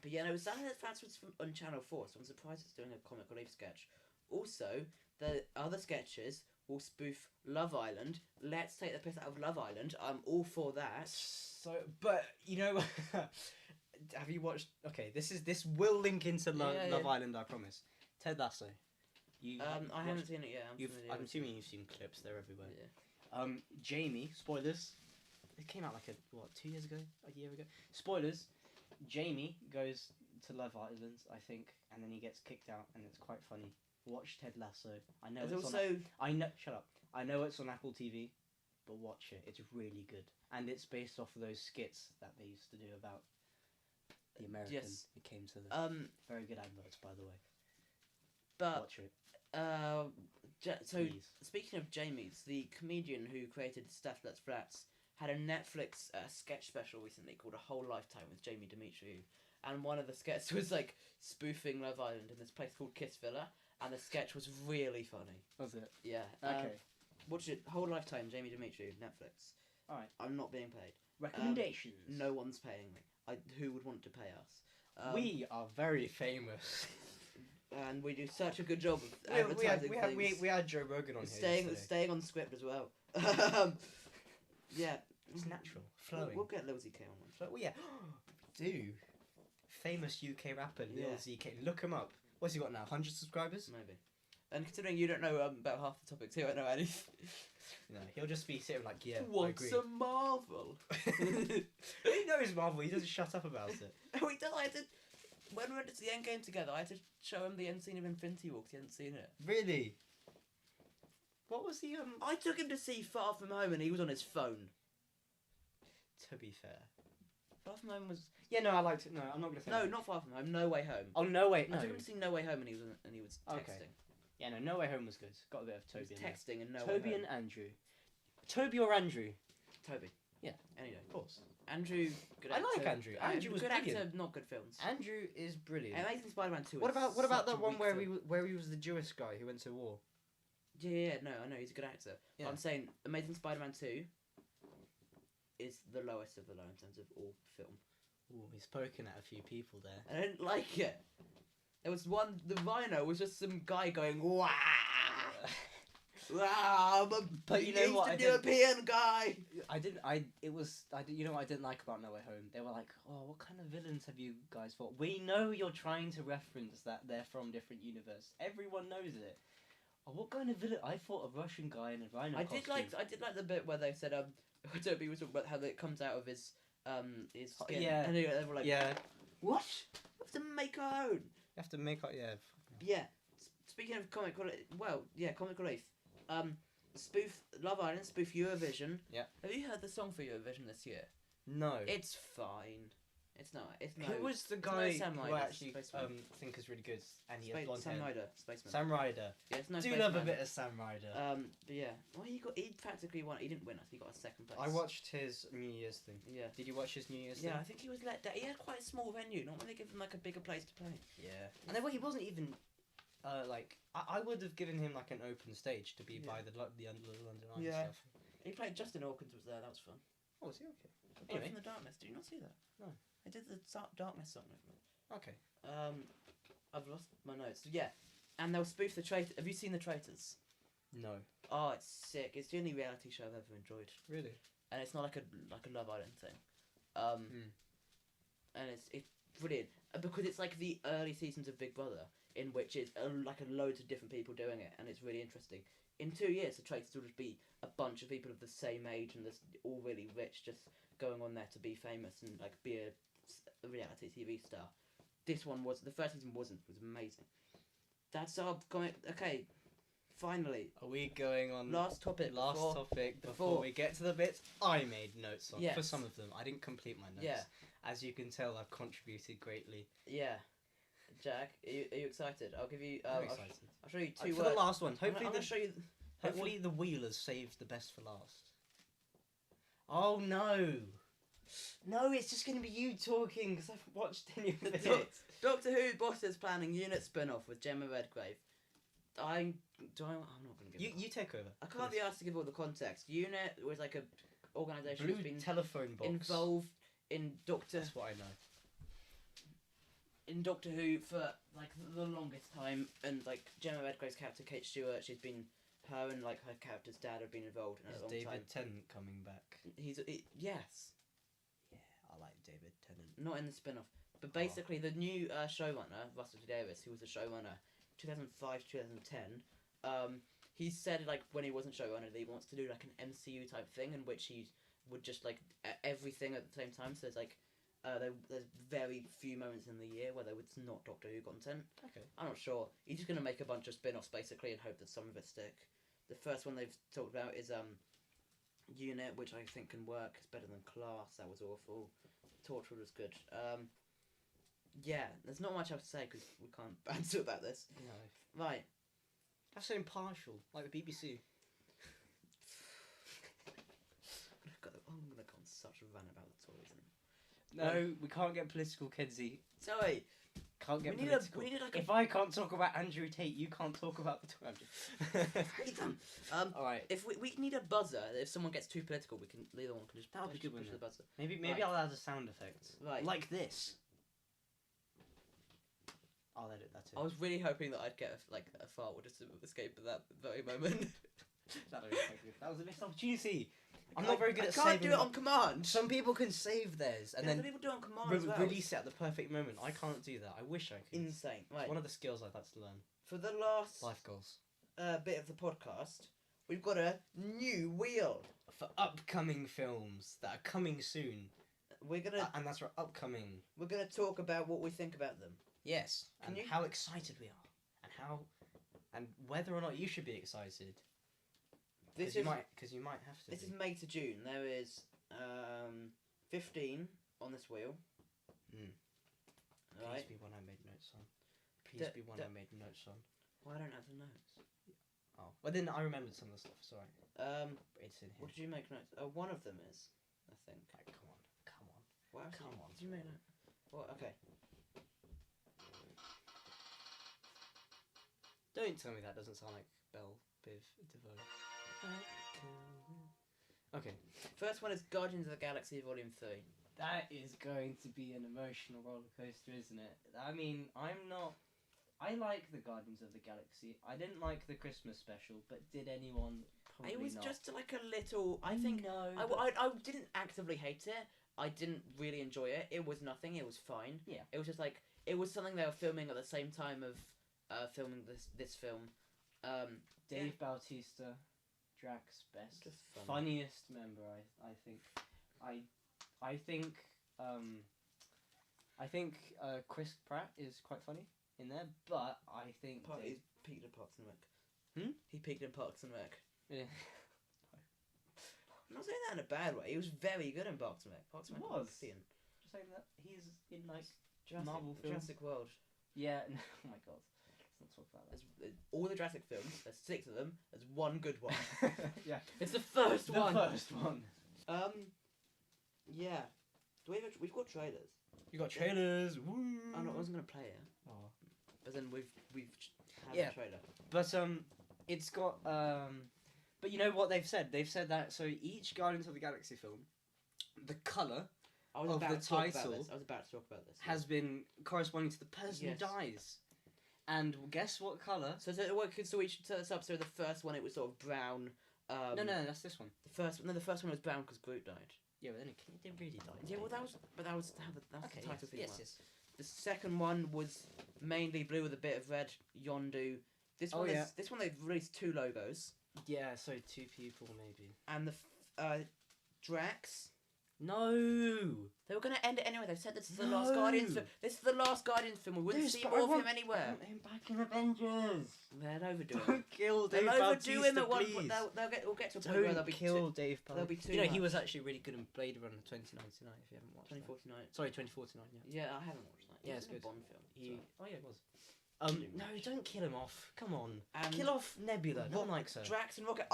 But yeah, no, Stathlet's Flats was on Channel 4, so I'm surprised it's doing a comic relief sketch. Also, the other sketches will spoof Love Island. Let's take the piss out of Love Island. I'm all for that. So, but you know, have you watched? Okay, this will link into Love Yeah. Island. I promise. Ted Lasso. I haven't seen it yet. I'm assuming you've seen clips. They're everywhere. Yeah. Jamie. Spoilers. It came out like 2 years ago, a year ago. Spoilers. Jamie goes to Love Island, I think, and then he gets kicked out, and it's quite funny. Watch Ted Lasso. I know There's it's also on. I know. Shut up. I know it's on Apple TV, but watch it. It's really good, and it's based off of those skits that they used to do about the American. Yes. It came to the very good adverts, by the way. but Watch it. so Please. speaking of Jamie's, the comedian who created Stuff That's Flats had a Netflix sketch special recently called A Whole Lifetime with Jamie Demetriou, and one of the sketches was like spoofing Love Island in this place called Kiss Villa, and the sketch was really funny. Was it? Yeah. Okay. Watch it. Whole Lifetime, Jamie Demetriou, Netflix. All right. I'm not being paid. Recommendations. No one's paying me. Who would want to pay us? We are very famous. And we do such a good job of advertising things. We had Joe Rogan on here. Staying on script as well. Yeah. It's natural, flowing. We'll get Lil ZK on one. Well, yeah. Do. Famous UK rapper Lil Yeah. ZK. Look him up. What's he got now? 100 subscribers? Maybe. And considering you don't know about half the topics here, I don't know anything. No, he'll just be sitting like, yeah, I What's agree. a Marvel? He knows Marvel. He doesn't shut up about it. We did. When we went to the Endgame together, I had to show him the end scene of Infinity War because he hadn't seen it. Really? What was the I took him to see Far From Home and he was on his phone. To be fair. Far From Home was... Yeah, no, I liked it. No, I'm not gonna say. No, that. not Far From Home. No Way Home. Oh no, wait, no. I took him to see No Way Home and he was texting. Okay. Yeah, no Way Home was good. Got a bit of He was Toby in there. texting and No Way Toby Home. and Andrew. Toby or Andrew? Toby. Yeah. Any day. Of course. Andrew, good I actor. like Andrew. Andrew was good brilliant. actor, not good films. Andrew is brilliant. Amazing Spider-Man 2 What is about such that a one weak where film. he was the Jewish guy who went to war? Yeah, no, I know, he's a good actor. Yeah. I'm saying Amazing Spider-Man 2 is the lowest of the low in terms of all film. Ooh, he's poking at a few people there. I didn't like it. There was one, the Rhino was just some guy going, "Wah! Wow, I'm a But you know what, I Eastern didn't- European guy!" You know what I didn't like about No Way Home? They were like, oh, what kind of villains have you guys fought? We know you're trying to reference that they're from different universe. Everyone knows it. Oh, what kind of villain? I fought a Russian guy in a rhino I costume. did like the bit where they said, Toby was talking about how it comes out of his skin. Yeah. And they were like, Yeah. "What? We have to make our own." You have to make up, yeah. Yeah. Speaking of comic relief. Spoof Love Island, spoof Eurovision. Yeah. Have you heard the song for Eurovision this year? No. It's fine. It's not. It's no. Who was the no guy Sam who Ryder, I actually Spaceman. think is really good? And he has blonde Sam hair. Ryder, Spaceman. Sam Ryder. Yeah, it's no Do Spaceman. love a bit of Sam Ryder. But yeah. Well, he practically won. He didn't win. I think he got a second place. I watched his New Year's thing. Yeah. Did you watch his New Year's Yeah, I thing? think he was let down. He had quite a small venue. Not when they give him like a bigger place to play. Yeah. And then he wasn't even I would have given him like an open stage to be by the London Eye and Yeah. stuff. He played Justin Hawkins was there. That was fun. Oh, was he okay? Anyway. Anyway. From the Darkness. Did you not see that? No. I did the Darkness song with him. Okay. I've lost my notes. Yeah, and they'll spoof the Traitors. Have you seen the Traitors? No. Oh, it's sick. It's the only reality show I've ever enjoyed, Really? and it's not like a Love Island thing. And it's brilliant because it's like the early seasons of Big Brother, in which it's like a loads of different people doing it, and it's really interesting. In 2 years, the Traitors will just be a bunch of people of the same age and this all really rich, just going on there to be famous and like be a reality TV star. This one was the first season was amazing. That's our comic. Okay, finally. Are we going on Last topic. before we get to the bits I made notes on? Yes. For some of them. I didn't complete my notes. Yeah. As you can tell, I've contributed greatly. Yeah. Jack, are you excited? I'll give you. I'm excited. I'll show you two For words. the last one. I'm gonna show you. Hopefully the Wheelers saved the best for last. Oh no! No, it's just going to be you talking because I've watched any of it. Doctor Who bosses planning unit spin-off with Gemma Redgrave. I'm not going to give. You take over. I can't be asked to give all the context. Unit was like a organisation Blue that's been telephone box. involved in That's what I know. in Doctor Who for like the longest time, and like Gemma Redgrave's character Kate Stewart, her and like her character's dad have been involved in it Is a long David time. Tennant coming back? Yes. Yeah, I like David Tennant. Not in the spin-off. But basically, the new showrunner, Russell T Davies, who was the showrunner 2005 2010, he said like when he wasn't showrunner that he wants to do like an MCU type thing in which he would just like everything at the same time. So there's like there's very few moments in the year where there was not Doctor Who content. Okay. I'm not sure. He's just gonna make a bunch of spin-offs basically and hope that some of it stick. The first one they've talked about is Unit, which I think can work. It's better than Class. That was awful. Torchwood was good. Yeah, there's not much else to say because we can't banter about this. No. Right. That's so impartial, like the BBC. I'm gonna go on such a rant about the Tories. No, we can't get political, Kenzie. Sorry. Can't get We need political. like If I can't talk about Andrew Tate, you can't talk about the Tories. hate them. Alright. If we need a buzzer, if someone gets too political, we can neither one can just That would be good, push wouldn't the it? buzzer. Maybe Right. I'll add a sound effect. Right. Like this. I'll edit that I in. was really hoping that I'd get a fart would just escape at that very moment. That was a missed opportunity. I'm not very good at I can't saving. do it on command. Some people can save theirs and Other then people do it on command as well. release it at the perfect moment. I can't do that. I wish I could. Insane. Right. It's one of the skills I'd like to learn. For the last Life goals. bit of the podcast, we've got a new wheel. For upcoming films that are coming soon. We're gonna And that's right, upcoming. we're gonna talk about what we think about them. Yes. Can And you- how excited we are. And whether or not you should be excited. This Because you might have to. This is May to June. There is 15 on this wheel. Mm. Please Right. be one I made notes on. Please be one I made notes on. Well, I don't have the notes. Oh. Well, then I remembered some of the stuff. Sorry. It's in here. What did you make notes? Oh, one of them is, I think. Right, come on. What else Come on. Did you make notes? Well, okay. Don't tell me that doesn't sound like Belle Biv DeVoe. Okay. First one is Guardians of the Galaxy Volume 3. That is going to be an emotional roller coaster, isn't it? I mean, I like the Guardians of the Galaxy. I didn't like the Christmas special, but did anyone? Probably It was not. just like a little. I think No. I didn't actively hate it. I didn't really enjoy it. It was nothing. It was fine. Yeah. It was just like it was something they were filming at the same time of filming this film. Dave Bautista, Drax best, Just funny. funniest member. I think Chris Pratt is quite funny in there, but I think He peaked in Parks and Rec. Hmm? He peaked in Parks and Rec. Yeah. I'm not saying that in a bad way. He was very good in Parks and Rec. Parks and Rec Was. brilliant. Just saying that he's in like Jurassic, Marvel films. Jurassic World. Yeah. No, oh my god. Let's not talk about There's, all the Jurassic films. There's 6 of them. There's one good one. that. Yeah. It's the first one. The first one. Yeah. We've got trailers. You got trailers. Woo. I wasn't gonna play it, Oh. but then we've had Yeah. a trailer. But it's got but you know what they've said? They've said that so each Guardians of the Galaxy film, the colour I was of about the to talk about title this. I was about to talk about this. has been corresponding to the person Yes. who dies. And guess what colour? So we should set this up. So the first one it was sort of brown. No, that's this one. The first one was brown because Groot died. Yeah, but then he didn't really die. Yeah, well that was how the Okay, title thing yes, was. yes. The second one was mainly blue with a bit of red. Yondu. This Oh, one yeah. this one they've released 2 logos, Yeah, so 2 people maybe. and the Drax. No. They were going to end it anyway. They said this is the No. last Guardians film. This is the last Guardians film. We wouldn't Yes, see but more I of him want- anywhere. I want him back in Avengers. They'll overdo him. Don't kill Dave They'll overdo Bautista, him at one please. point. We'll get to a point where Don't they'll be kill Dave there'll be Bautista. too You know, he much. was actually really good in Blade Runner 2099, if you haven't watched that. 2049. Sorry, 2049, yeah. Yeah, I haven't watched that. Yeah, It it's was a good. Bond film. Oh yeah, it was. Didn't No, watch. don't kill him off. Come on. And Kill off Nebula. No one likes her. Drax and Rocket.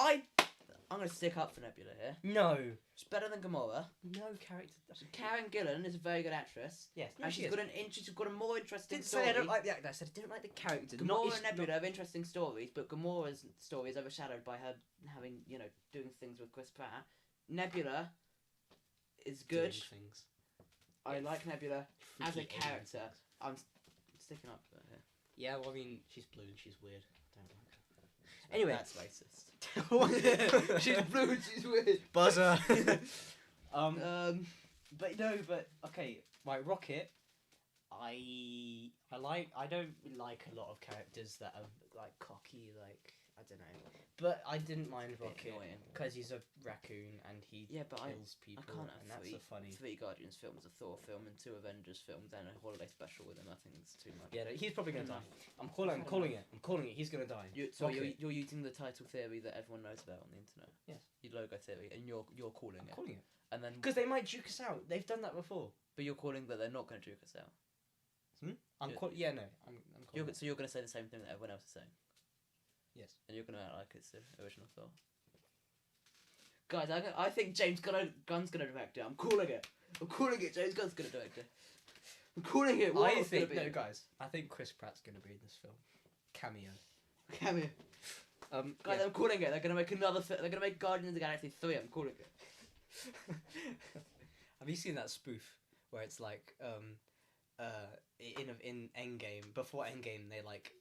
I'm going to stick up for Nebula here. No. She's better than Gamora. No character. Karen Gillan is a very good actress. Yes, And she's got a more interesting Didn't story. say I don't like the actor. I said I didn't like the character. Gamora and Nebula have interesting stories, but Gamora's story is overshadowed by her having, doing things with Chris Pratt. Nebula is good. Things. I like Nebula as a Freaky alien character. things. I'm sticking up for her here. Yeah, well, I mean, she's blue and she's weird. I don't like her. Anyway. That's racist. She's blue and she's weird. Buzzer. But no, but okay, right, Rocket. I don't like a lot of characters that are like cocky, like I don't know. But I didn't mind Rocket because he's a raccoon and he kills people, and that's a funny. 3 Guardians films, a Thor film, and 2 Avengers films, and a holiday special with him. I think it's too much. Yeah, no, he's probably gonna die. I'm calling it. He's gonna die. You're using the title theory that everyone knows about on the internet. Yes. Your logo theory, and you're calling it. I'm calling it. And then because they might duke us out. They've done that before. But you're calling that they're not going to duke us out. I'm calling. So you're going to say the same thing that everyone else is saying. Yes. And you're going to act like it's the original Thor. Guys, I think James Gunn's going to direct it. I'm calling it. James Gunn's going to direct it. I'm calling it. I think Chris Pratt's going to be in this film. Cameo. Guys, I'm calling it. They're going to make another. They're going to make Guardians of the Galaxy 3. I'm calling it. Have you seen that spoof where it's like in Endgame, before Endgame, they like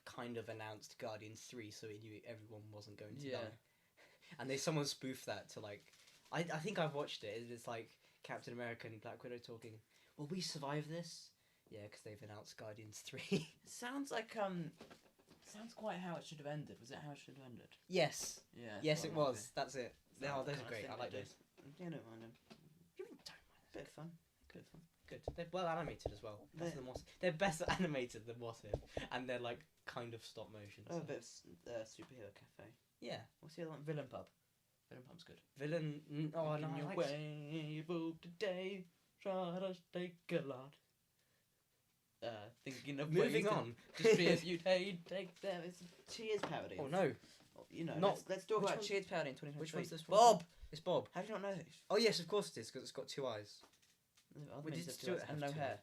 kind of announced Guardians 3, so we knew everyone wasn't going to die. And someone spoofed that to like, I think I've watched it. It's like Captain America and Black Widow talking. Will we survive this? Yeah, because they've announced Guardians 3. Sounds quite how it should have ended. Was it how it should have ended? Yes. Yeah. Yes, it was. That's it. Those are great. I like those. Yeah, don't mind them. You don't mind them. Bit of fun. Good fun. Good. They're well animated as well. They're better animated than What If, and they're like kind of stop motion. Oh, a bit of Superhero Cafe. Yeah. What's the other one? Villain Pub. Villain Pub's good. Oh no, I like today. Try to take a lot. Thinking of moving on. Distribute, take them. It's a Cheers parody. Oh no. You know. Not, let's talk about Cheers parody in 2023. Which one's this one? Bob. It's Bob. How do you not know this? Oh yes, of course it is, because it's got 2 eyes. Did Stuart have no hair?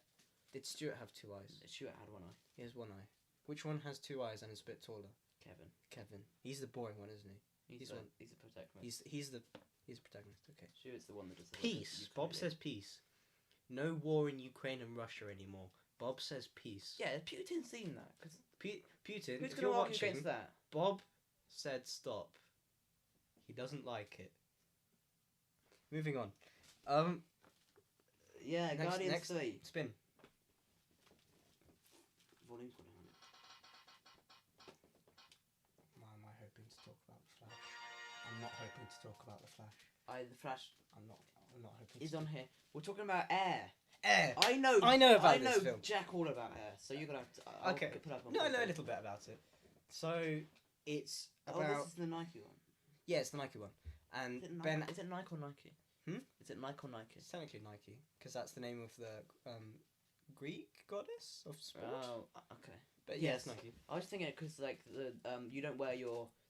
Did Stuart have 2 eyes? Stuart had 1 eye. He has 1 eye. Which one has 2 eyes and is a bit taller? Kevin. He's the boring one, isn't he? He's the protagonist. He's the protagonist. Okay. Stuart's the one that does the peace. Bob says peace. No war in Ukraine and Russia anymore. Bob says peace. Yeah, Putin's seen that. Cause Putin. Who's if you're watching against that? Bob said stop. He doesn't like it. Moving on. Yeah, Guardians 3. Spin. Volume's 100. Why am I hoping to talk about the Flash? I'm not hoping to talk about the Flash. The Flash. I'm not hoping. He's on here. We're talking about Air. Air. I know about this film. Jack all about Air. So you're gonna have to. Okay. Put up on I know a little bit about it. So it's about. Oh, this is the Nike one. Yeah, it's the Nike one. And Ben. Is it Nike or Nike? Is it Nike or Nike? It's technically Nike, because that's the name of the Greek goddess of sport. Oh, okay. But yeah, it's Nike. I was thinking it because like the you don't wear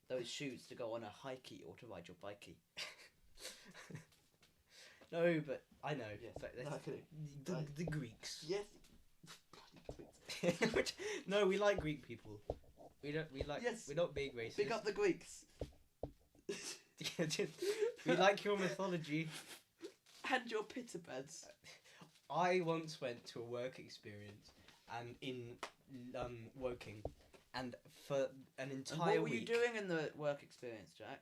those shoes to go on a hikey or to ride your bikey. No, but I know. Yes, but the Greeks. Yes. No, we like Greek people. We like. Yes. We're not being racist. Pick up the Greeks. We like your mythology. And your pitter beds. I once went to a work experience and in Woking, and for an entire week. What were you doing in the work experience, Jack?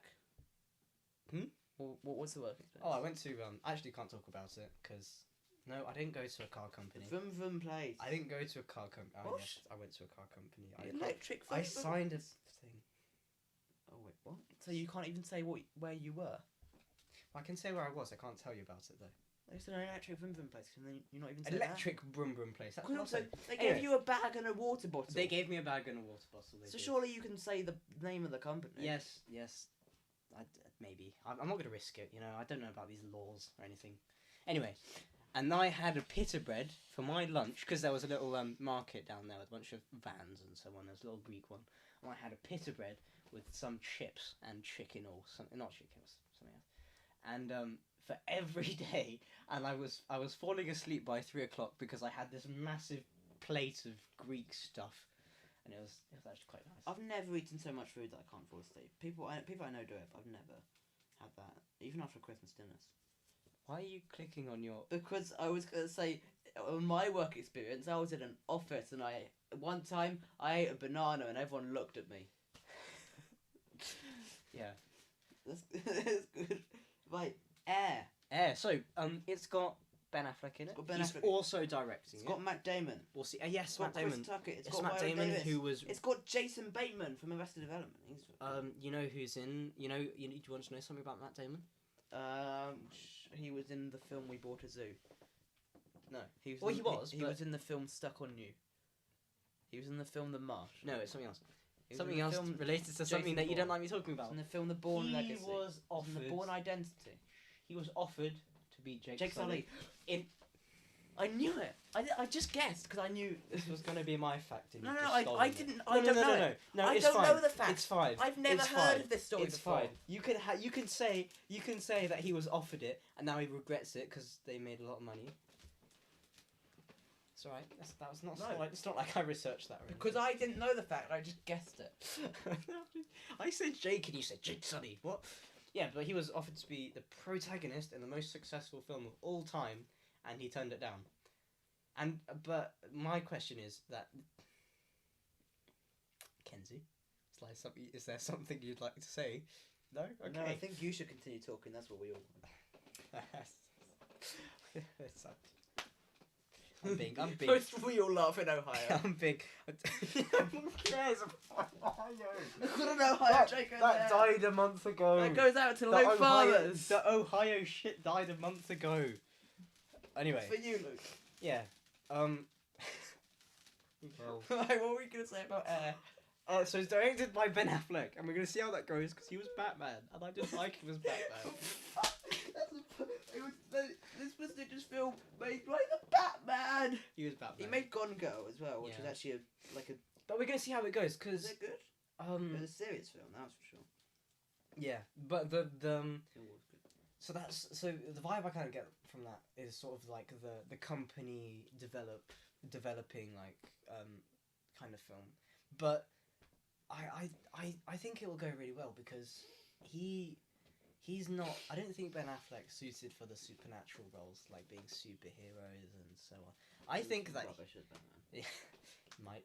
What was the work experience? Oh, I went to I actually can't talk about it because no, I didn't go to a car company. Vroom vroom place. I didn't go to a car company. Oh, what? yes, I went to a car company. Electric. I signed a thing. Oh wait, what? So you can't even say where you were? I can say where I was. I can't tell you about it though. It's an electric vroom vroom place, and then you're not even saying electric brum brum place. That's what also, they gave you a bag and a water bottle. They gave me a bag and a water bottle. So surely you can say the name of the company. Yes. Maybe. I'm not going to risk it. You know, I don't know about these laws or anything. Anyway, and I had a pita bread for my lunch because there was a little market down there with a bunch of vans and so on. There's a little Greek one, and I had a pita bread with some chips and chicken or something. Not chicken, it was something else. And for every day, and I was falling asleep by 3 o'clock because I had this massive plate of Greek stuff, and it was actually quite nice. I've never eaten so much food that I can't fall asleep. People I know do it, but I've never had that, even after Christmas dinners. Why are you clicking on your? Because I was gonna say, on my work experience, I was in an office and one time I ate a banana and everyone looked at me. Yeah. That's good. Right, Air. So it's got Ben Affleck in it. got Ben He's Affleck. also directing It's it. got Matt Damon. We'll see. Yes, It's Matt got Damon. Chris Tucker. It's got Matt Viola Damon Davis. who was. It's got Jason Bateman from Arrested Development. He's. You know who's in? Do you want to know something about Matt Damon? He was in the film We Bought a Zoo. No, he was. Well, in, he was. He was in the film Stuck on You. He was in the film The Marsh. No, it's something else. He was Something in the else film related to Jason something that you Bourne. don't like me talking about. In the film The Bourne Legacy. He was In offered. the Bourne Identity. He was offered to be Jake Sully. In. I knew it. I just guessed because I knew This was going to be my fact. And No, you no, just I stolen it. didn't. I don't know it. No, I it's don't fine. know the fact. It's fine. I've never It's heard fine. of this story It's before. fine. You can say that he was offered it and now he regrets it because they made a lot of money. It's alright. That was not. No. It's not like I researched that. Or Because I didn't know the fact. I just guessed it. I said Jake and you said Jake Sully. What? Yeah, but he was offered to be the protagonist in the most successful film of all time, and he turned it down. But my question is that Kenzie, it's like something. Is there something you'd like to say? No. Okay. No, I think you should continue talking. That's what we all want. I'm big. That's what we all laugh in Ohio. I'm big. Who cares about Ohio? I don't know Ohio. Jake goes That there. died a month ago. That goes out to The Luke Farmers. The Ohio shit died a month ago. Anyway. For you, Luke. Yeah. Well. Right, what were you going to say about Air? So it's directed by Ben Affleck, and we're gonna see how that goes because he was Batman, and I didn't like him as Batman. This was just film made by the Batman. He was Batman. He made Gone Girl as well, which was Yeah. actually a. But we're gonna see how it goes Is because it good? It was a serious film, that's for sure. yeah, but the It was good. so the vibe I kind of get from that is sort of like the company developing like kind of film, but I think it will go really well because he's not. I don't think Ben Affleck's suited for the supernatural roles like being superheroes and so on. I think that Rubbish as Batman. yeah, might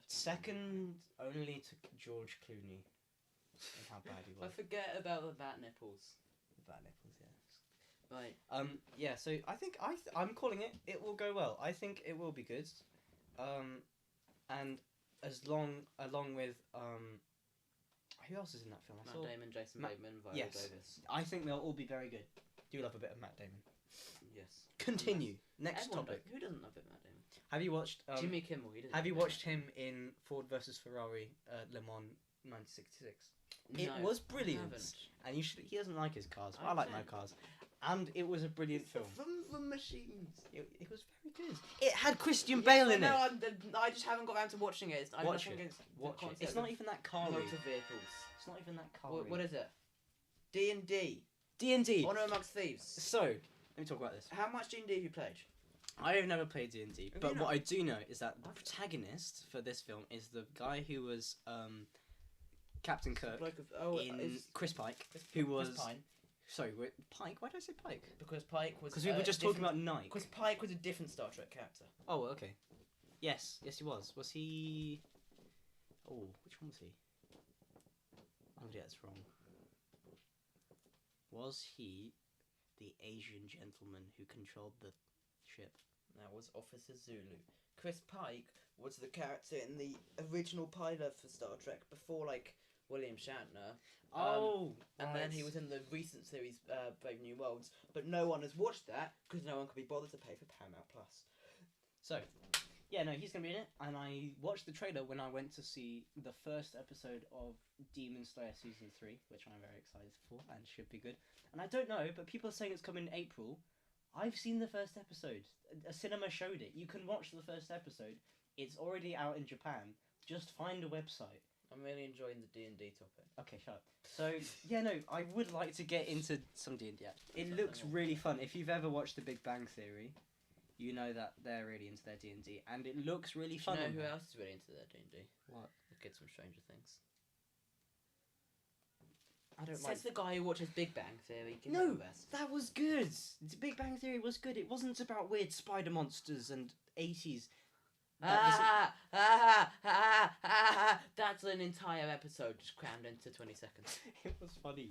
second only to George Clooney and how bad he I was. forget about the bat nipples. Bad nipples, yeah. Right. Yeah, so I think I'm calling it. It will go well. I think it will be good. And along with who else is in that film? Matt Damon, Jason Bateman, Viola yes. Davis. I think they'll all be very good. Do love a bit of Matt Damon. Yes. Continue. Next Everyone topic. Who doesn't love it, Matt Damon? Have you watched? Jimmy Kimmel. He didn't Have you love it. watched him in Ford versus Ferrari Le Mans 1966? No, It was I brilliant, haven't. and you should. He doesn't like his cars. But I like my Okay. cars, and it was a brilliant film. From machines. It was very good. It had Christian Bale in it. No, I just haven't got around to watching it. I'm Watch nothing it. against the Watch it. concept It's not of even that car. motor vehicles. It's not even that car. What is it? D&D. D&D. Honor Amongst Thieves. So let me talk about this. How much D&D have you played? I have never played D&D, Have but you what not? I do know is that the protagonist for this film is the guy who was Captain Kirk in Chris Pike, who was Pine. sorry, Pike. Why did I say Pike? Because Pike was. Because we were just talking about Nike. Because Pike was a different Star Trek character. Oh, okay. Yes, he was. Was he? Oh, which one was he? I'm gonna get this wrong. Was he the Asian gentleman who controlled the ship? That was Officer Zulu. Chris Pike was the character in the original pilot for Star Trek before, like, William Shatner. And then he was in the recent series, Brave New Worlds. But no one has watched that because no one could be bothered to pay for Paramount Plus. So, yeah, no, he's gonna be in it. And I watched the trailer when I went to see the first episode of Demon Slayer season 3, which I'm very excited for and should be good. And I don't know, but people are saying it's coming in April. I've seen the first episode. A cinema showed it. You can watch the first episode. It's already out in Japan. Just find a website. I'm really enjoying the D&D topic. Okay, shut up. So, yeah, no, I would like to get into some D&D. It looks really fun. If you've ever watched The Big Bang Theory, you know that they're really into their D&D, and it looks really fun. Do you on know who there. else is really into their D&D? What? The kids from Stranger Things. I don't Says like. the guy who watches Big Bang Theory. Give No, it the best. that was good. The Big Bang Theory was good. It wasn't about weird spider monsters and 80s. That's an entire episode just crammed into 20 seconds. It was funny.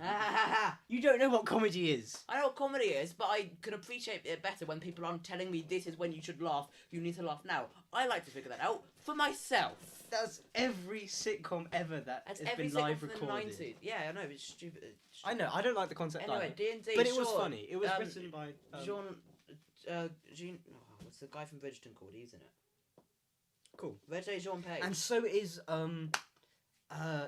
You don't know what comedy is. I know what comedy is, but I can appreciate it better when people aren't telling me this is when you should laugh, you need to laugh now. I like to figure that out for myself. That's every sitcom ever has been live recorded. 90s. Yeah, I know, it's stupid. I know, I don't like the concept Anyway, D&D, but it was funny. It was written by... what's the guy from Bridgerton called? He's in it. Cool. Jean Page. And so is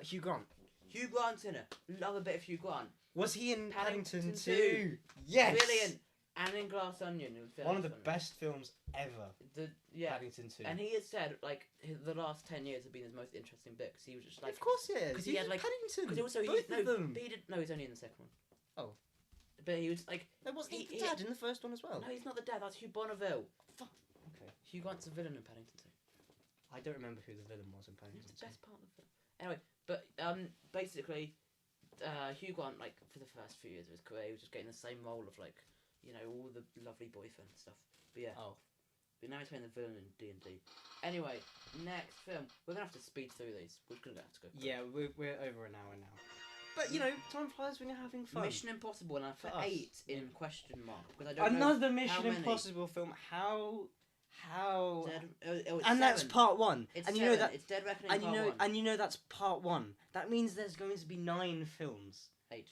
Hugh Grant. Hugh Grant's in it. Love a bit of Hugh Grant. Was he in Paddington 2? 2? Yes! Brilliant. And in Glass Onion. One of the best films ever. Paddington 2. And he has said, like, the last 10 years have been his most interesting bit, because he was just like... Of course he is. Because he had, like... Paddington. Because also Both of them. No, he's only in the second one. Oh. But he was, like... No, wasn't he the dad in the first one as well? No, he's not the dad. That's Hugh Bonneville. Fuck. Okay. Hugh Grant's a villain in Paddington 2. I don't remember who the villain was in Paddington 2. It's the best part of the film. Anyway, but, basically, Hugh Grant, like, for the first few years of his career, he was just getting the same role of, like, you know, all the lovely boyfriend stuff. But yeah. Oh. But now he's playing the villain in D&D. Anyway, next film. We're going to have to speed through these. We're going to have to go quick. Yeah, we're over an hour now. But, you know, time flies when you're having fun. Mission Impossible, and I put 8 in question mark. Because I don't Another know Mission Impossible film. How... it's and 7. that's part 1. It's and 7. You know that, it's Dead Reckoning and part 1. And you know that's part 1. That means there's going to be 9 films. 8.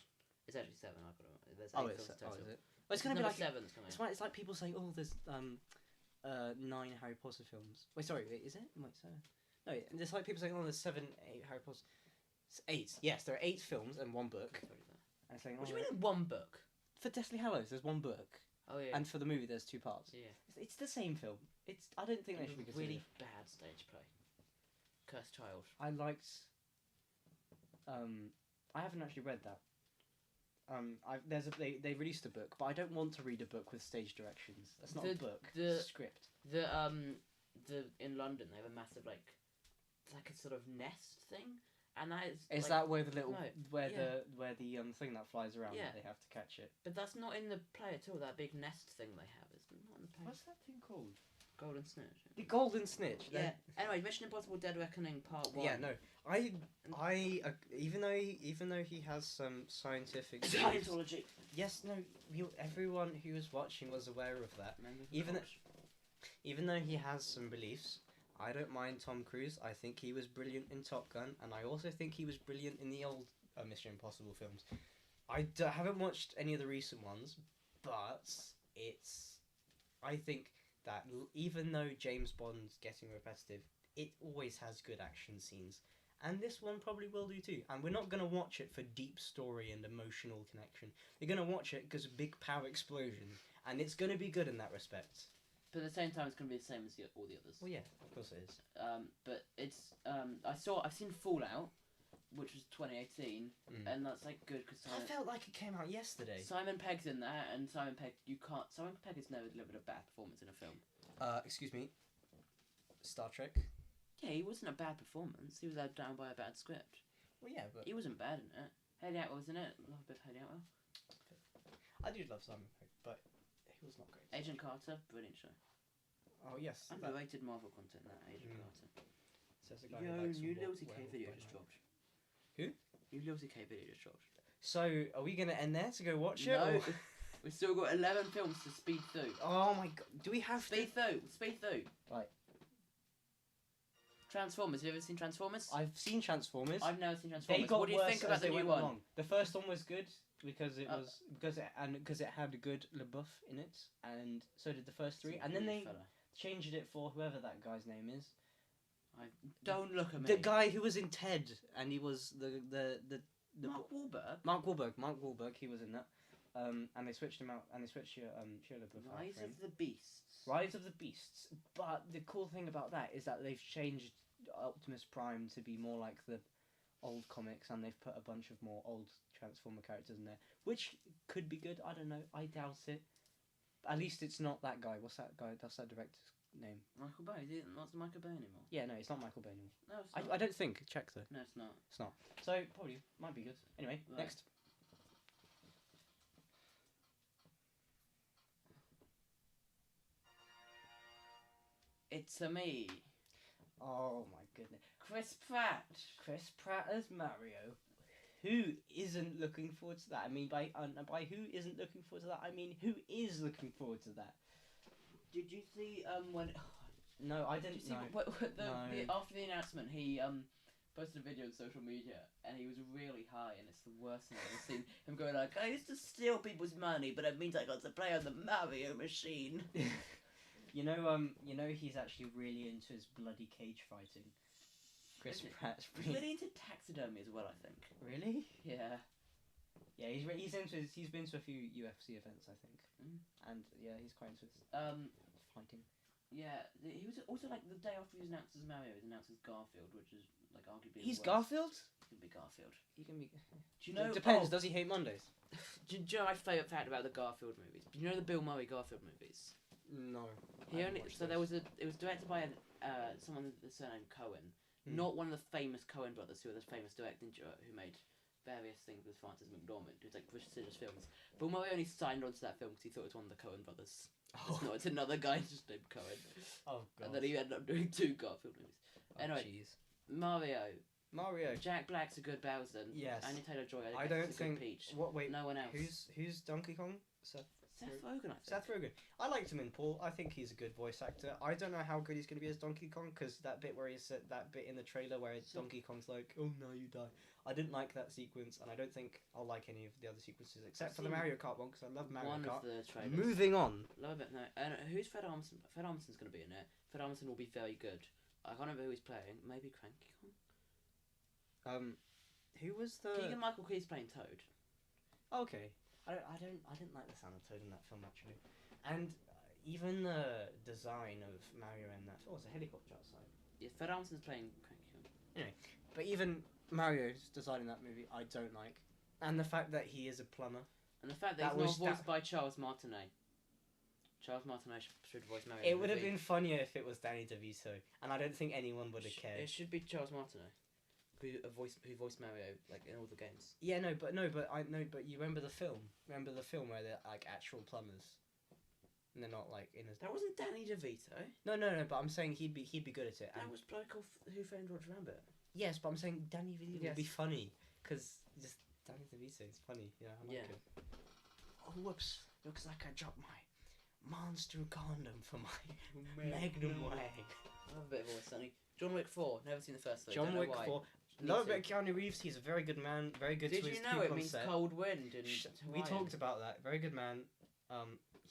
It's actually 7. I've got it. There's 8 films total. Is it? Well, it's going to be like 7 that's coming. It's like people saying, oh, there's 9 Harry Potter films. Wait, sorry, is it? Wait, 7? No, it's like people saying, oh, there's 7, 8 Harry Potter. It's 8. Yes, there are 8 films and 1 book. And saying, what do you mean in 1 book? For Deathly Hallows, there's 1 book. Oh yeah. And for the movie, there's 2 parts. Yeah. It's the same film. I don't think they should be considered. Really bad stage play. Cursed Child. I liked. I haven't actually read that. They released a book, but I don't want to read a book with stage directions. That's not a book. It's a script. In London they have a massive like a sort of nest thing, and that is like, that where the little no, the thing that flies around yeah. they have to catch it. But that's not in the play at all. That big nest thing they have is not in the play. What's that thing called? Golden Snitch. The Golden Snitch. Yeah. Anyway, Mission Impossible: Dead Reckoning Part 1. Yeah, no. I even though he has some scientific Scientology. Yes, no. Everyone who was watching was aware of that. Even though he has some beliefs, I don't mind Tom Cruise. I think he was brilliant in Top Gun, and I also think he was brilliant in the old Mission Impossible films. I haven't watched any of the recent ones, but I think that even though James Bond's getting repetitive, it always has good action scenes. And this one probably will do too. And we're not going to watch it for deep story and emotional connection. We're going to watch it because big power explosion. And it's going to be good in that respect. But at the same time, it's going to be the same as all the others. Well, yeah, of course it is. But it's... I've seen Fallout, which was 2018, and that's like good because I felt like it came out yesterday. Simon Pegg's in there, and Simon Pegg has never delivered a bad performance in a film. Excuse me. Star Trek. Yeah, he wasn't a bad performance. He was let down by a bad script. Well, yeah, but he wasn't bad in it. Haley Atwell was in it. Love a bit of Haley Atwell. I do love Simon Pegg, but he was not great. Agent Carter, brilliant show. Oh yes. Underrated Marvel content. That Agent Carter. Says the guy Yo, who likes new Lil TK video just dropped. Who? New Lil TK video just dropped. So, are we gonna end there to go watch it? No. We've still got 11 films to speed through. Oh my god. Do we have Speed through. Right. Transformers. Have you ever seen Transformers? I've seen Transformers. I've never seen Transformers. They got what do you think about the new one? Along. The first one was good because it had a good LaBeouf in it, and so did the first 3. And then they changed it for whoever that guy's name is. Don't look at me. The guy who was in Ted, and he was the Mark Wahlberg. Mark Wahlberg. He was in that. And they switched him out, and they switched Shia LaBeouf out. Rise of the Beasts. But the cool thing about that is that they've changed Optimus Prime to be more like the old comics, and they've put a bunch of more old Transformer characters in there, which could be good. I don't know. I doubt it. At least it's not that guy. What's that guy? That's that director's name. Michael Bay. Is it not Michael Bay anymore? Yeah, no, it's not Michael Bay anymore. No, it's not. I don't think. Check though. No, it's not. It's not. So probably might be good. Anyway, right. Next. It's a me. Oh my goodness. Chris Pratt. Chris Pratt as Mario. Who isn't looking forward to that? I mean, by who isn't looking forward to that, I mean who is looking forward to that? Did you see when? No, I didn't. Did you see No. after the announcement, he posted a video on social media, and he was really high, and it's the worst thing I've ever seen. Him going like, "I used to steal people's money, but it means I got to play on the Mario machine." You know, he's actually really into his bloody cage fighting. Chris Pratt's He's really into taxidermy as well, I think. Really? Yeah. Yeah, he's into he's been to a few UFC events, I think, and yeah, he's quite into fighting. Yeah, he was also like the day after he was announced as Mario, he was announced as Garfield, which is like arguably. He's the worst. Garfield. He can be Garfield. He can be. Do you know? It depends. Does he hate Mondays? Do you know my favourite fact about the Garfield movies? Do you know the Bill Murray Garfield movies? No. He only there was it was directed by someone with the surname Cohen, not one of the famous Cohen brothers who are the famous directing duo who made various things with Francis McDormand, who's like prestigious films. Bill Murray only signed on to that film because he thought it was one of the Cohen brothers. Oh. No, it's another guy just named Cohen. Oh god. And then he ended up doing 2 Garfield movies. Oh, anyway, geez. Mario. Mario. Jack Black's a good Bowser. Yes. Anya Taylor-Joy. I don't think. Peach. What? Wait. No one else. Who's Donkey Kong? Seth Rogen, I think. Seth Rogen. I liked him in Paul. I think he's a good voice actor. I don't know how good he's going to be as Donkey Kong because that bit where he said that bit in the trailer where Donkey Kong's like, "Oh no, you die." I didn't like that sequence, and I don't think I'll like any of the other sequences except for the Mario Kart one because I love Mario Kart. One of the trailers. Moving on. Love it. No. Who's Fred Armisen? Fred Armisen's going to be in it. Fred Armisen will be very good. I can't remember who he's playing. Maybe Cranky Kong. Who was the? Keegan Michael Key's playing Toad. Okay. I didn't like the sound of Toad in that film actually, and even the design of Mario in that. Oh, it's a helicopter outside. Yeah, Fred Armisen's playing Cranky Kong. Anyway, but even Mario's design in that movie, I don't like, and the fact that he is a plumber. And the fact that he's not voiced by Charles Martinet. Charles Martinet should voice Mario. It would have been funnier if it was Danny DeVito, and I don't think anyone would have cared. It should be Charles Martinet. Who voiced Mario like in all the games? Yeah, but you remember the film? Remember the film where they're like actual plumbers, and they're not like in a. That wasn't Danny DeVito. No. But I'm saying he'd be good at it. That was bloke off Who Framed Roger Rabbit. Yes, but I'm saying Danny DeVito would be funny because just Danny DeVito is funny. Yeah, I like it. Oh whoops! Looks like I dropped my monster condom for my Magnum Wang. I have a bit of voice, Sonny. John Wick 4. Never seen the first three. John Wick 4. Love about Keanu Reeves. He's a very good man. Very good. Did to you his know it means set. cold wind? We talked about that. Very good man.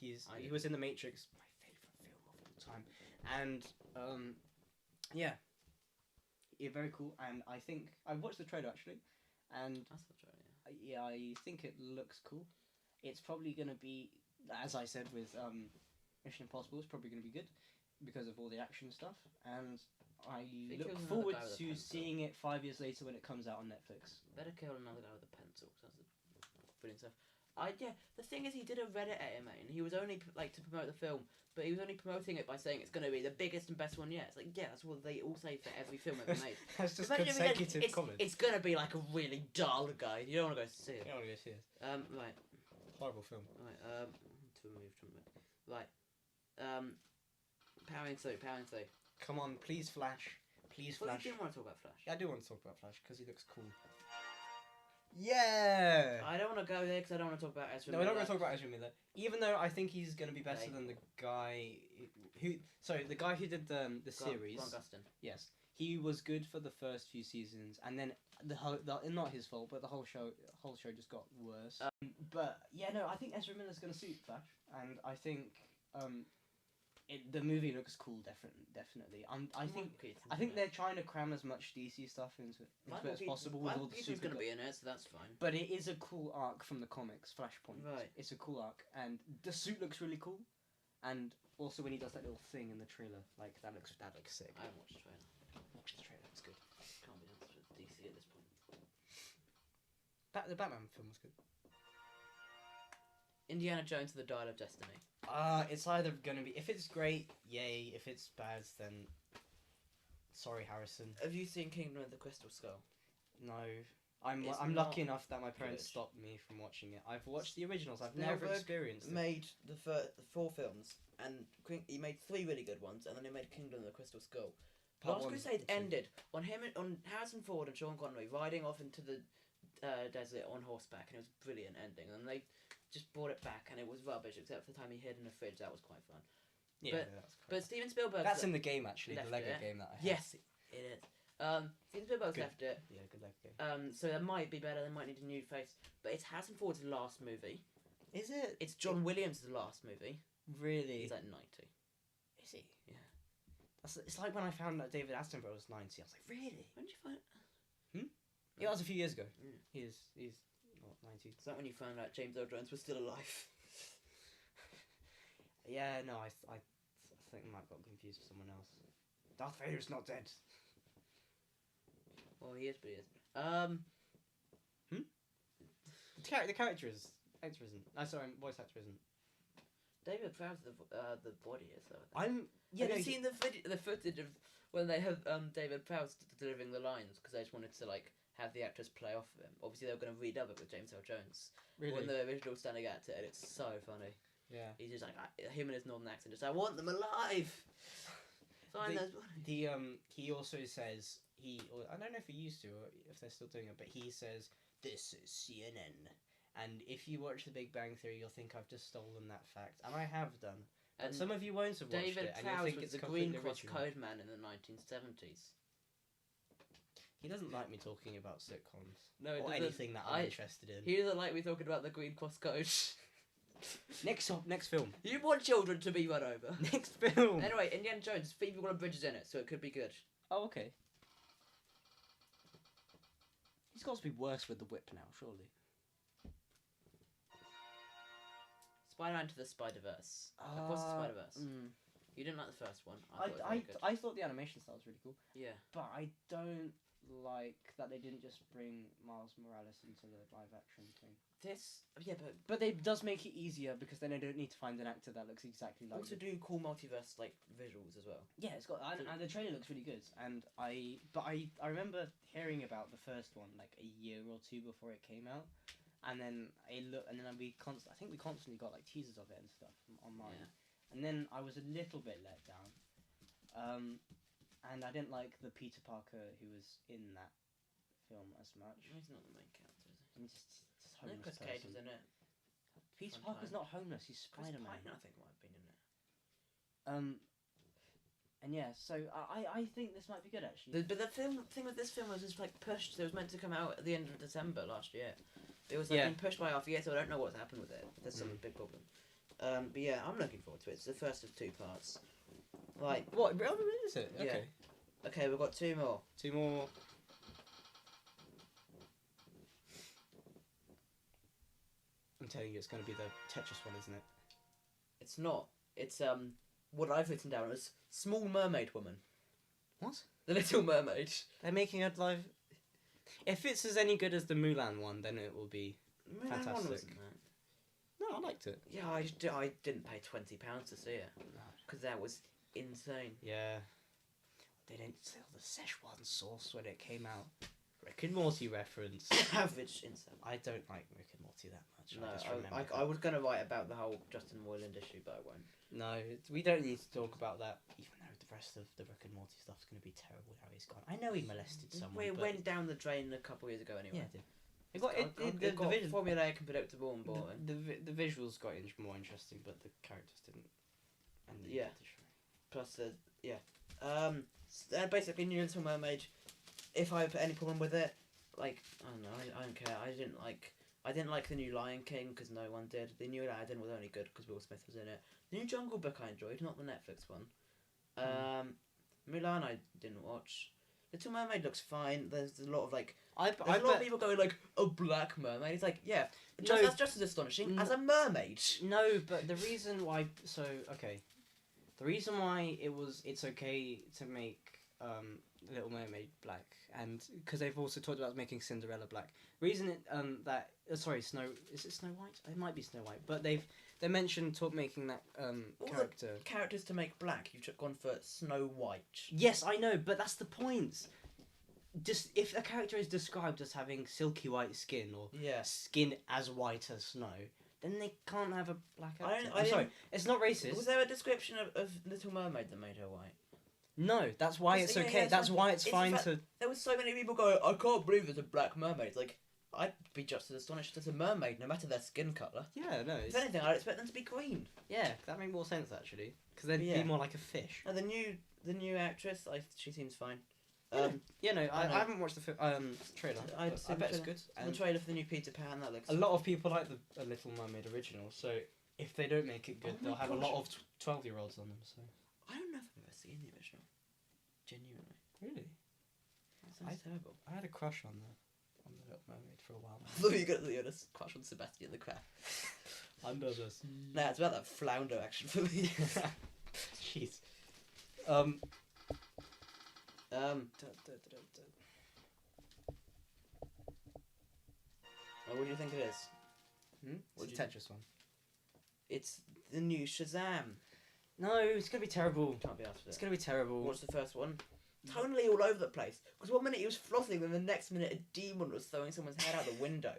He was in The Matrix, my favorite film of all time, and yeah, very cool. And I think I watched the trailer actually, and that's the trailer. Yeah, I think it looks cool. It's probably gonna be, as I said with Mission Impossible, it's probably gonna be good because of all the action stuff, and I look forward to seeing it 5 years later when it comes out on Netflix. Better kill another guy with a pencil, because that's brilliant stuff. The thing is, he did a Reddit AMA, and he was only like to promote the film, but he was only promoting it by saying it's going to be the biggest and best one yet. It's like, yeah, that's what they all say for every film ever made. That's just consecutive comments. It's going to be like a really dull guy. You don't want to go see it. You don't want to go see it. Right. Horrible film. Right. To remove from it. Right. Powering through. Come on, please, Flash. Please, Well, Flash. you didn't want to talk about Flash. Yeah, I do want to talk about Flash because he looks cool. Yeah! I don't want to go there because I don't want to talk about Ezra Miller. Miller. We're not going to talk about Ezra Miller. Even though I think he's going to be better than the guy who... Sorry, the guy who did the series. Ron Gustin. Yes. He was good for the first few seasons, and then not his fault, but the whole show just got worse. But yeah, no, I think Ezra Miller's going to suit Flash, and I think the movie looks cool, definitely. I think they're trying to cram as much DC stuff into it as possible with all the super. Going to be in it, so that's fine. But it is a cool arc from the comics, Flashpoint. Right. It's a cool arc, and the suit looks really cool, and also when he does that little thing in the trailer, like that looks sick. I haven't watched the trailer. Watch the trailer, it's good. Can't be honest with DC at this point. The Batman film was good. Indiana Jones and the Dial of Destiny. It's either gonna be, if it's great, yay. If it's bad, then sorry, Harrison. Have you seen Kingdom of the Crystal Skull? No, I'm lucky enough that my parents stopped me from watching it. I've watched the originals. I've never experienced it. Made the 4 films, and he made 3 really good ones, and then he made Kingdom of the Crystal Skull, Last Crusade ended on Harrison Ford and Sean Connery riding off into the desert on horseback, and it was a brilliant ending. And they just brought it back, and it was rubbish except for the time he hid in a fridge. That was quite fun. Yeah, but Steven Spielberg. That's in the game actually, the Lego game that I have. Yes, it is. Steven Spielberg's left it. Yeah, good Lego game. So that might be better. They might need a new face. But it's Harrison Ford's last movie. Is it? It's John Williams' last movie. Really? He's like 90. Is he? Yeah. It's like when I found that David Attenborough was 90. I was like, really? When did you find? Yeah, that was a few years ago. Yeah. He's not 90. Is that when you found out James Earl Jones was still alive? Yeah, no, I think I might have got confused with someone else. Darth Vader's not dead. Well, he is, but he isn't. The character is. Actor isn't. Voice actor isn't. David Prowse, the body is though. Have you seen the footage of when they have David Prowse delivering the lines because they just wanted to like have the actors play off of him. Obviously, they were going to redub it with James Earl Jones. Really? When the original standing actor, and it's so funny. Yeah. He's just like him and his northern accent. Just I want them alive. Find those bodies. He also says I don't know if he used to or if they're still doing it, but he says this is CNN. And if you watch The Big Bang Theory, you'll think I've just stolen that fact, and I have done. And some of you won't have watched it, and you'll think it's completely original. David Prowse was the Green Cross Code Man in the 1970s. He doesn't like me talking about sitcoms. No, or anything that I'm interested in. He doesn't like me talking about the Green Cross Code. Next film. You want children to be run over. Next film. Anyway, Indiana Jones, Phoebe Waller-Bridge in it, so it could be good. Oh, okay. He's got to be worse with the whip now, surely. Spider-Man to the Spider-Verse. Across the Spider-Verse. You didn't like the first one. I thought the animation style was really cool. Yeah. But I don't like that they didn't just bring Miles Morales into the live action thing. But it does make it easier because then I don't need to find an actor that looks exactly like. Also, do cool multiverse like visuals as well. Yeah, it's got and the trailer looks really good. And I remember hearing about the first one like a year or two before it came out. And then I think we constantly got like teasers of it and stuff online. Yeah. And then I was a little bit let down. And I didn't like the Peter Parker who was in that film as much. He's not the main character, is he? He's just homeless. Chris Cage is in it. Peter Parker's not homeless, he's Spider-Man. Chris Pine, I think, might have been in it. And yeah, so I think this might be good actually. But the thing with this film was just like pushed. It was meant to come out at the end of December last year. It was like been pushed by half a year, so I don't know what's happened with it. There's some big problem. But yeah, I'm looking forward to it. It's the first of 2 parts. Like what? Really is it? Yeah. Okay. Okay, we've got 2 more. 2 more. I'm telling you, it's going to be the Tetris one, isn't it? It's not. It's what I've written down as Small Mermaid Woman. What? The Little Mermaid. They're making a live. If it's as any good as the Mulan one, then it will be fantastic. One wasn't that. No, I liked it. Yeah, I didn't pay £20 to see it because that was insane. Yeah, they didn't sell the Szechuan sauce when it came out. Rick and Morty reference. Average insane. I don't like Rick and Morty that much. No, I was going to write about the whole Justin Moyland issue, but I won't. No, we don't need to talk about that. Even though the rest of the Rick and Morty stuff's going to be terrible how he's gone. I know he molested someone. It went down the drain a couple of years ago anyway. Yeah, it got formulaic and predictable and boring. The visuals got more interesting, but the characters didn't. And Plus basically New Little Mermaid. If I put any problem with it, like I don't know, I don't care. I didn't like the new Lion King because no one did. The new Aladdin was only good because Will Smith was in it. The new Jungle Book I enjoyed, not the Netflix one. Mulan I didn't watch. Little Mermaid looks fine. There's a lot of like. There's a lot of people going like a black mermaid. It's like that's just as astonishing as a mermaid. No, but the reason why the reason why it's okay to make Little Mermaid black, and because they've also talked about making Cinderella black. Reason Snow is it Snow White? It might be Snow White, but they mentioned making that character. The characters to make black, you've gone for Snow White. Yes, I know, but that's the point. Just if a character is described as having silky white skin or skin as white as snow, then they can't have a black actor. I'm sorry, it's not racist. Was there a description of Little Mermaid that made her white? No, that's why it's Yeah, okay. yeah, That's fine. why it's It's fine the fact- to. There were so many people going, I can't believe there's a black mermaid. It's like, I'd be just as astonished as a mermaid, no matter their skin colour. Yeah, no. If anything, I'd expect them to be green. Yeah, that makes more sense actually, because they'd Yeah. be more like a fish. No, the new actress, she seems fine. Yeah, no, I know. haven't watched the trailer. I'd but seen I the bet it's trailer. good. And the And trailer for the new Peter Pan, that looks... a lot of people like the A Little Mermaid original, so if they don't make it good, Oh my they'll have a gosh. lot of 12-year-olds on them. So I don't know if I've ever seen the original. Genuinely. really, That sounds terrible. I had a crush on the Little Mermaid for a while. I thought you had a crush on Sebastian the Crab. Under the sea. Nah, it's about that flounder action for me. Jeez. Oh, what do you think it is? What What the do you- Tetris one? It's the new Shazam. No, it's gonna be terrible. Can't be asked for It's it. gonna be terrible. What's the first one? Tonally all over the place. Because one minute he was flossing, and the next minute a demon was throwing someone's head out the window.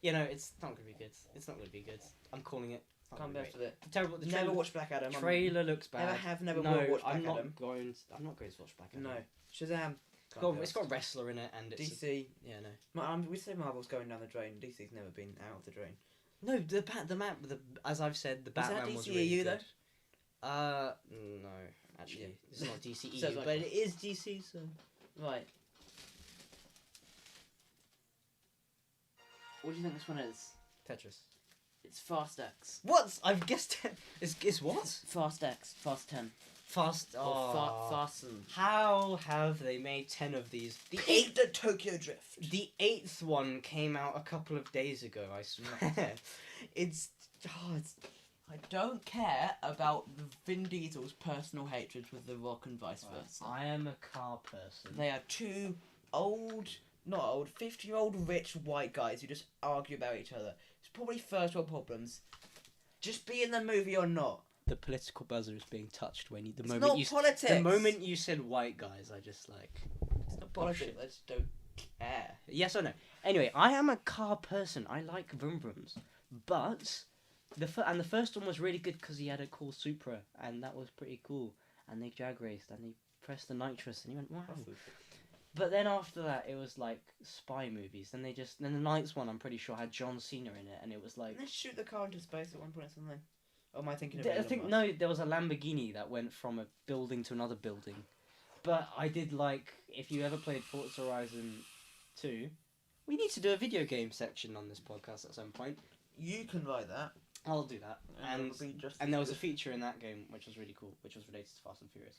You know, it's not gonna be good. It's not gonna be good. I'm calling it. It's not Can't be gonna asked with it. The terrible. The Never trailer, watched Black Adam. trailer looks bad. Never have, never no, will watch Black I'm not Adam. going. I'm not going to watch Black Adam. No. Shazam. It's got a wrestler in it, and it's DC. yeah, no. We say Marvel's going down the drain. DC's never been out of the drain. No, as I've said, the Is that Batman was DCEU really though? good. No, actually, Yeah. it's not DCE, Sounds like but one. it is DC. So Right. What do you think this one is? Tetris. It's Fast X. What? I've guessed it. It's what? Fast X. Fast 10. Fast. Or Oh. Fasten. How have they made 10 of these? The Tokyo Drift. The 8th one came out a couple of days ago. I swear. it's. I don't care about Vin Diesel's personal hatred with The Rock and vice versa. I am a car person. They are two not old, 50-year-old rich white guys who just argue about each other. It's probably first world problems. Just be in the movie or not. The political buzzer is being touched when you. It's not politics. The moment you said white guys, I just like. It's not politics. I just don't care. Yes or no? Anyway, I am a car person. I like vroom vrooms, but the first one was really good because he had a cool Supra, and that was pretty cool. And they drag raced, and they pressed the nitrous, and he went wow. But then after that, it was like spy movies. Then the ninth one, I'm pretty sure, had John Cena in it, and it was like. Didn't they shoot the car into space at one point or something? Or am I thinking of I Elon think Musk? no, there was a Lamborghini that went from a building to another building. But I did like, if you ever played Forza Horizon 2, we need to do a video game section on this podcast at some point. You can write that. I'll do that. it'll be just And there was a good. feature in that game which was really cool, which was related to Fast and Furious.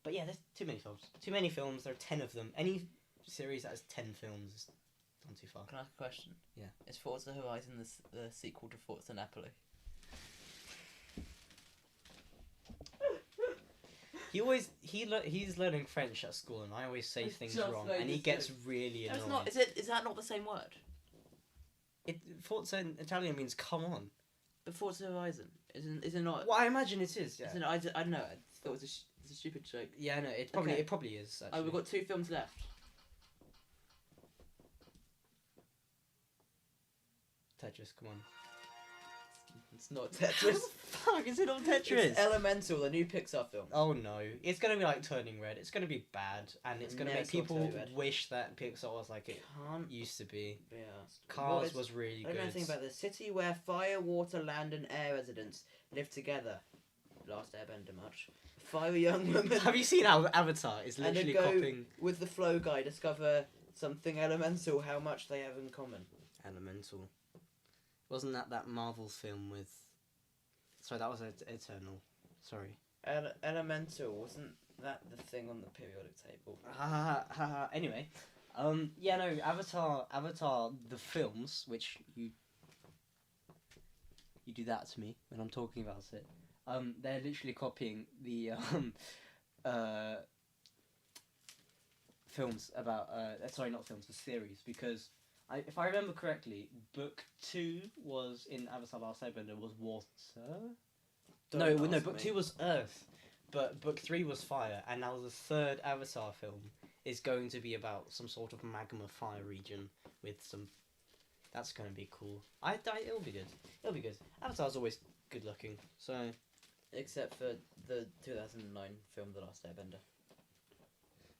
But yeah, there's too many films. Too many films. There are 10 of them. Any series that has 10 films is gone too far. Can I ask a question? Yeah. Is Forza Horizon the sequel to Forza Napoli? He's learning French at school, and I always say I things just wrong, made and he this gets joke. really annoyed. No, it's not. Is that not the same word? Forza in Italian means come on. But Forza Horizon is it not? Well, I imagine it is. Yeah. Isn't it, I don't know. I thought it was a stupid joke. Yeah, no, it Okay. probably is. Actually. Oh, we've got 2 films left. Tetris. Come on. It's not What Tetris. the fuck is it on Tetris? It's Elemental, the new Pixar film. Oh no, it's gonna be like Turning Red. It's gonna be bad, and it's gonna Never make saw people Turning Red. wish that Pixar was like it Can't used to be. be asked. Cars was really I don't know good. anything about the city where fire, water, land, and air residents live together. Last Airbender much. 5 young women Have you seen Avatar? It's And literally go- copying with the flow guy discover something elemental. How much they have in common. Elemental. Wasn't that Marvel film with? Sorry, that was Eternal. Sorry. Elemental, wasn't that the thing on the periodic table? Anyway, yeah, no, Avatar, the films, which you do that to me when I'm talking about it. They're literally copying the films about sorry, not films, the series, because if I remember correctly, book 2 was in Avatar: Last Airbender was water. No, book 2 was Earth, but book 3 was fire, and now the third Avatar film is going to be about some sort of magma fire region with some. That's going to be cool. It'll be good. It'll be good. Avatar's always good looking, so Except for the 2009 film The Last Airbender.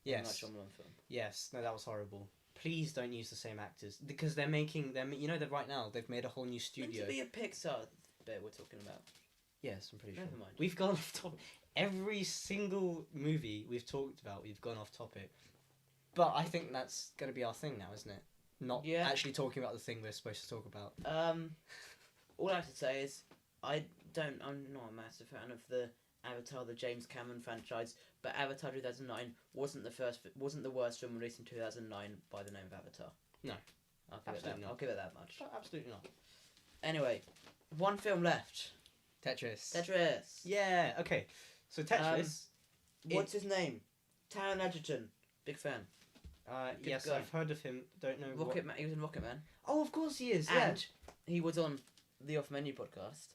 Yes. M. Night Shyamalan film. Yes. No, that was horrible. Please don't use the same actors because they're making them. You know that right now they've made a whole new studio. Meant to be a Pixar bit we're talking about. Yes, I'm pretty sure. Never mind. We've gone off topic. Every single movie we've talked about, we've gone off topic. But I think that's going to be our thing now, isn't it? Not actually talking about the thing we're supposed to talk about. All I have to say is I'm not a massive fan of the Avatar, the James Cameron franchise, but Avatar 2009 wasn't the worst film released in 2009 by the name of Avatar. No, I'll give it that much. Oh, absolutely not. Anyway, one film left. Tetris. Yeah. Okay. So Tetris. What's his name? Taron Egerton. Big fan. Yes, guy. I've heard of him. Don't know. Rocketman. He was in Rocketman. Oh, of course he is. And he was on the Off Menu podcast.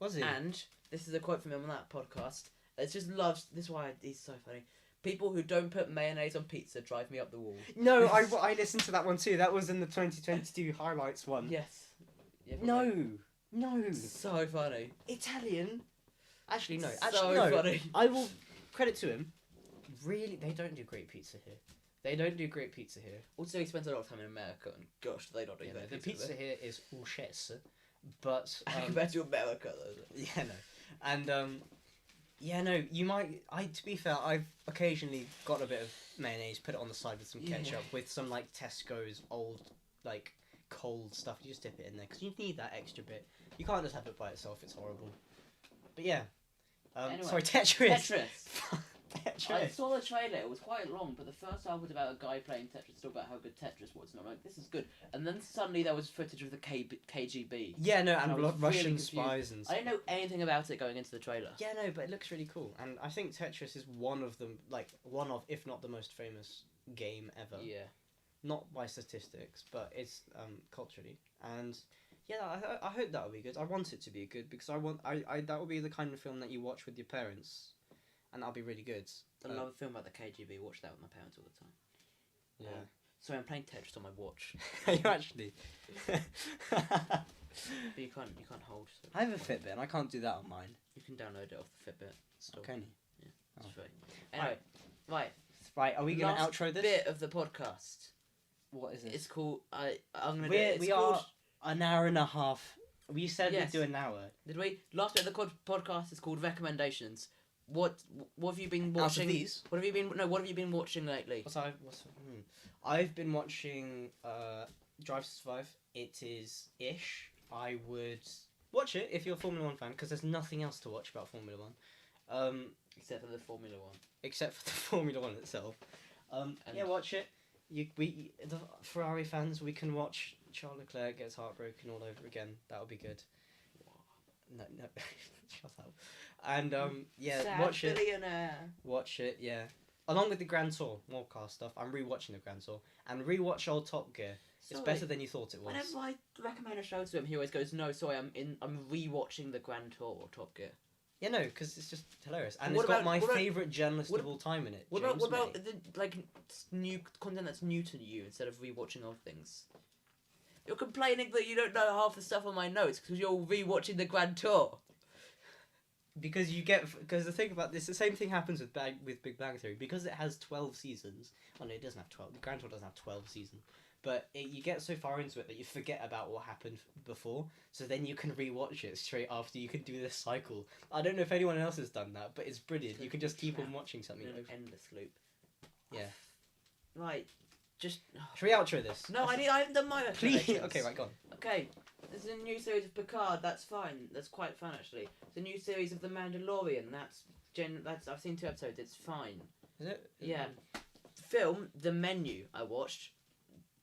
Was he? And this is a quote from him on that podcast. It's just loves. This is why he's so funny. People who don't put mayonnaise on pizza drive me up the wall. No, I listened to that one too. That was in the 2022 highlights one. Yes. Yeah, No. So funny. Italian. Actually, no. Funny. I will credit to him. Really, they don't do great pizza here. Also, he spends a lot of time in America, and gosh, they don't do that. The pizza here is all shit, but compared to America, though. Yeah, no, and you might. To be fair, I've occasionally got a bit of mayonnaise, put it on the side with some ketchup, with some like Tesco's old like cold stuff. You just dip it in there because you need that extra bit. You can't just have it by itself. It's horrible. But yeah, anyway, sorry, Tetris. Tetris. I saw the trailer. It was quite long, but the first half was about a guy playing Tetris, talking about how good Tetris was, and I'm like, this is good. And then suddenly there was footage of the KGB. Yeah, no, and really Russian spies and stuff. I didn't know anything about it going into the trailer. Yeah, no, but it looks really cool, and I think Tetris is one of, if not the most famous game ever. Yeah. Not by statistics, but it's culturally, and yeah, I hope that will be good. I want it to be good because I that will be the kind of film that you watch with your parents. And that'll be really good. Another film about the KGB. Watch that with my parents all the time. Yeah. Sorry, I'm playing Tetris on my watch. You actually. But you can't hold. So I have a Fitbit, and I can't do that on mine. You can download it off the Fitbit store. Can you? Yeah, it's free. Anyway, right. Right. Are we going to outro this? Bit of the podcast. What is it? It's called. I'm gonna. We are an hour and a half. We said we'd do an hour. Did we? Last bit of the podcast is called recommendations. What have you been watching? Out of these? What have you been watching lately? I've been watching Drive to Survive. It is ish. I would watch it if you're a Formula 1 fan because there's nothing else to watch about Formula 1. Except for the Formula 1. Except for the Formula 1 itself. Yeah, watch it. The Ferrari fans, we can watch Charles Leclerc gets heartbroken all over again. That would be good. No, shut up. And yeah, Sad watch it. Billionaire. Watch it, yeah. Along with the Grand Tour, more car stuff. I'm rewatching the Grand Tour and rewatch old Top Gear. It's better than you thought it was. Whenever I recommend a show to him, he always goes, "No, sorry, I'm rewatching the Grand Tour or Top Gear." Yeah, no, because it's just hilarious, and it's got my favourite journalist of all time in it. What about the new content that's new to you instead of rewatching old things? You're complaining that you don't know half the stuff on my notes because you're rewatching the Grand Tour. Because the thing about this, the same thing happens with Big Bang Theory because it has 12 seasons. Oh no, it doesn't have 12. The Grand Tour doesn't have 12 seasons, but you get so far into it that you forget about what happened before. So then you can rewatch it straight after. You can do this cycle. I don't know if anyone else has done that, but it's brilliant. You can just keep on watching something. An endless loop. Yeah. Right. Just. Should we outro this? No, I haven't done my Please. Okay, right, go on. Okay. There's a new series of Picard. That's fine. That's quite fun actually. There's a new series of The Mandalorian. That's I've seen 2 episodes. It's fine. Is it? Yeah. The film The Menu I watched.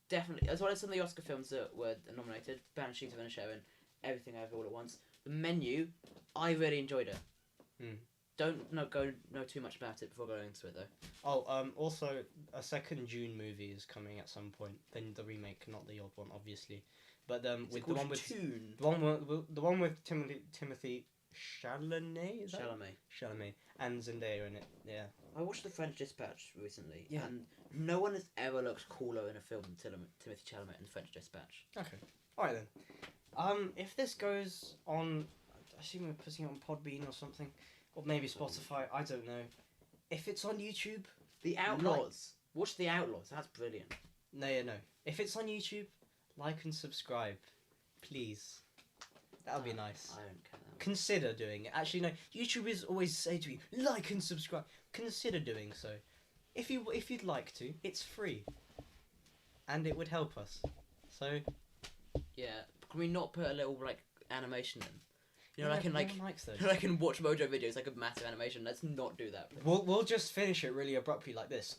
Definitely, as well as some of the Oscar films that were nominated, Banshees of Inisherin, Everything Ever All at Once. The Menu, I really enjoyed it. Don't know too much about it before going into it though. Oh, also a second June movie is coming at some point. Then the remake, not the old one, obviously. But with the one with Toon. the one with Timothy Chalamet, is that? Chalamet and Zendaya in it. Yeah. I watched The French Dispatch recently, and no one has ever looked cooler in a film than Timothy Chalamet in The French Dispatch. Okay. All right then. If this goes on, assume we're putting it on Podbean or something, or maybe Spotify. I don't know. If it's on YouTube, The Outlaws. Watch The Outlaws. That's brilliant. No. If it's on YouTube, like and subscribe, please. That would be nice. I don't care. Consider doing it. Actually, no. YouTubers always say to me, like and subscribe. Consider doing so. If you'd like to, it's free, and it would help us. So. Yeah. Can we not put a little like animation in? You know, Yeah, I can like. no one likes those. I can watch Mojo videos like a massive animation. Let's not do that. Please. We'll just finish it really abruptly like this.